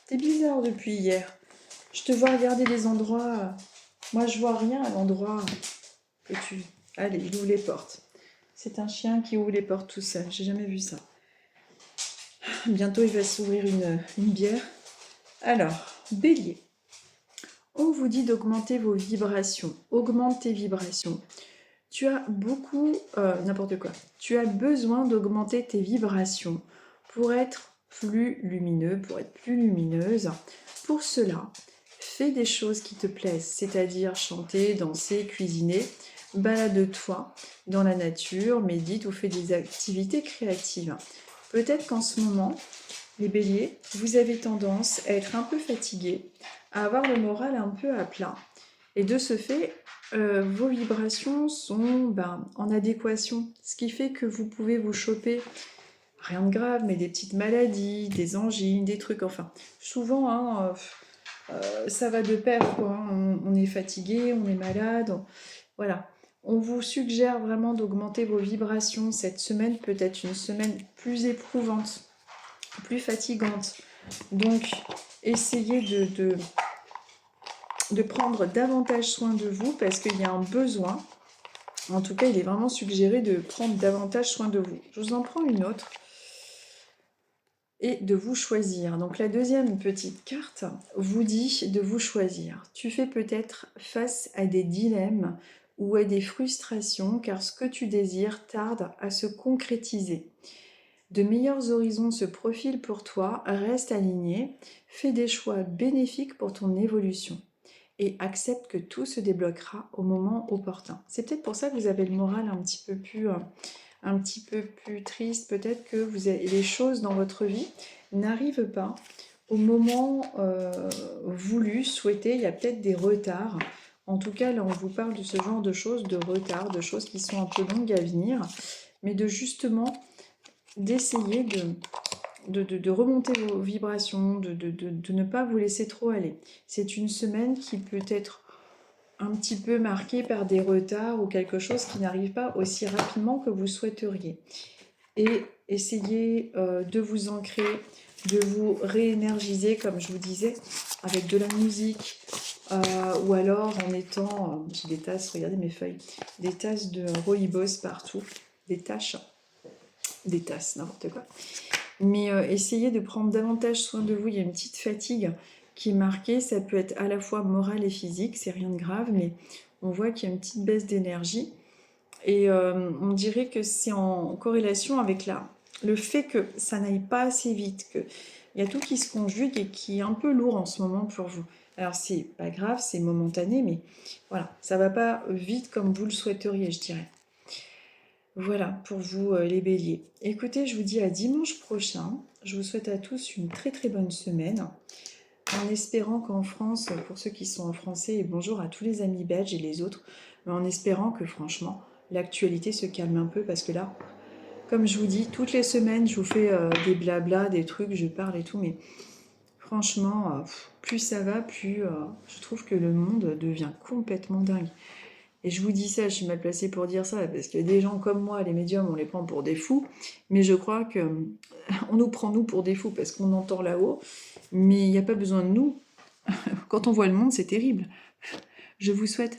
T'es bizarre depuis hier. Je te vois regarder des endroits. Moi, je vois rien à l'endroit que tu... Allez, il ouvre les portes. C'est un chien qui ouvre les portes tout seul. J'ai jamais vu ça. Bientôt, il va s'ouvrir une bière. Alors, bélier. On vous dit d'augmenter vos vibrations. Augmente tes vibrations. Tu as beaucoup... n'importe quoi. Tu as besoin d'augmenter tes vibrations pour être plus lumineux, pour être plus lumineuse. Pour cela, fais des choses qui te plaisent, c'est-à-dire chanter, danser, cuisiner. Balade-toi dans la nature, médite ou fais des activités créatives. Peut-être qu'en ce moment, les béliers, vous avez tendance à être un peu fatigués, à avoir le moral un peu à plat. Et de ce fait, vos vibrations sont en adéquation. Ce qui fait que vous pouvez vous choper, rien de grave, mais des petites maladies, des angines, des trucs, enfin. Souvent, ça va de pair, quoi. On est fatigué, on est malade, voilà. On vous suggère vraiment d'augmenter vos vibrations. Cette semaine peut être une semaine plus éprouvante, plus fatigante. Donc, essayez de prendre davantage soin de vous parce qu'il y a un besoin. En tout cas, il est vraiment suggéré de prendre davantage soin de vous. Je vous en prends une autre. Et de vous choisir. Donc la deuxième petite carte vous dit de vous choisir. Tu fais peut-être face à des dilemmes ou à des frustrations car ce que tu désires tarde à se concrétiser. De meilleurs horizons se profilent pour toi, reste aligné, fais des choix bénéfiques pour ton évolution et accepte que tout se débloquera au moment opportun. C'est peut-être pour ça que vous avez le moral un petit peu plus triste, peut-être que les choses dans votre vie n'arrivent pas au moment voulu, souhaité. Il y a peut-être des retards. En tout cas, là, on vous parle de ce genre de choses, de retards, de choses qui sont un peu longues à venir, mais de justement d'essayer de remonter vos vibrations, de ne pas vous laisser trop aller. C'est une semaine qui peut être un petit peu marquée par des retards ou quelque chose qui n'arrive pas aussi rapidement que vous souhaiteriez. Et essayez de vous ancrer, de vous réénergiser, comme je vous disais, avec de la musique, ou alors en mettant, j'ai des tasses, regardez mes feuilles, des tasses de rooibos partout, des tasses, n'importe quoi. Mais essayez de prendre davantage soin de vous. Il y a une petite fatigue qui est marquée. Ça peut être à la fois morale et physique. C'est rien de grave, mais on voit qu'il y a une petite baisse d'énergie. Et on dirait que c'est en corrélation avec le fait que ça n'aille pas assez vite. Il y a tout qui se conjugue et qui est un peu lourd en ce moment pour vous. Alors c'est pas grave, c'est momentané, mais voilà, ça va pas vite comme vous le souhaiteriez, je dirais. Voilà pour vous les béliers. Écoutez, je vous dis à dimanche prochain. Je vous souhaite à tous une très très bonne semaine. En espérant qu'en France, pour ceux qui sont en français, et bonjour à tous les amis belges et les autres, mais en espérant que franchement, l'actualité se calme un peu parce que là, comme je vous dis, toutes les semaines, je vous fais des blabla, des trucs, je parle et tout, mais franchement, plus ça va, plus je trouve que le monde devient complètement dingue. Et je vous dis ça, je suis mal placée pour dire ça, parce que des gens comme moi, les médiums, on les prend pour des fous, mais je crois que on nous prend nous pour des fous parce qu'on entend là-haut, mais il n'y a pas besoin de nous. Quand on voit le monde, c'est terrible. Je vous souhaite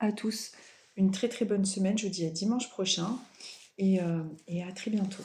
à tous une très très bonne semaine, je vous dis à dimanche prochain, et à très bientôt.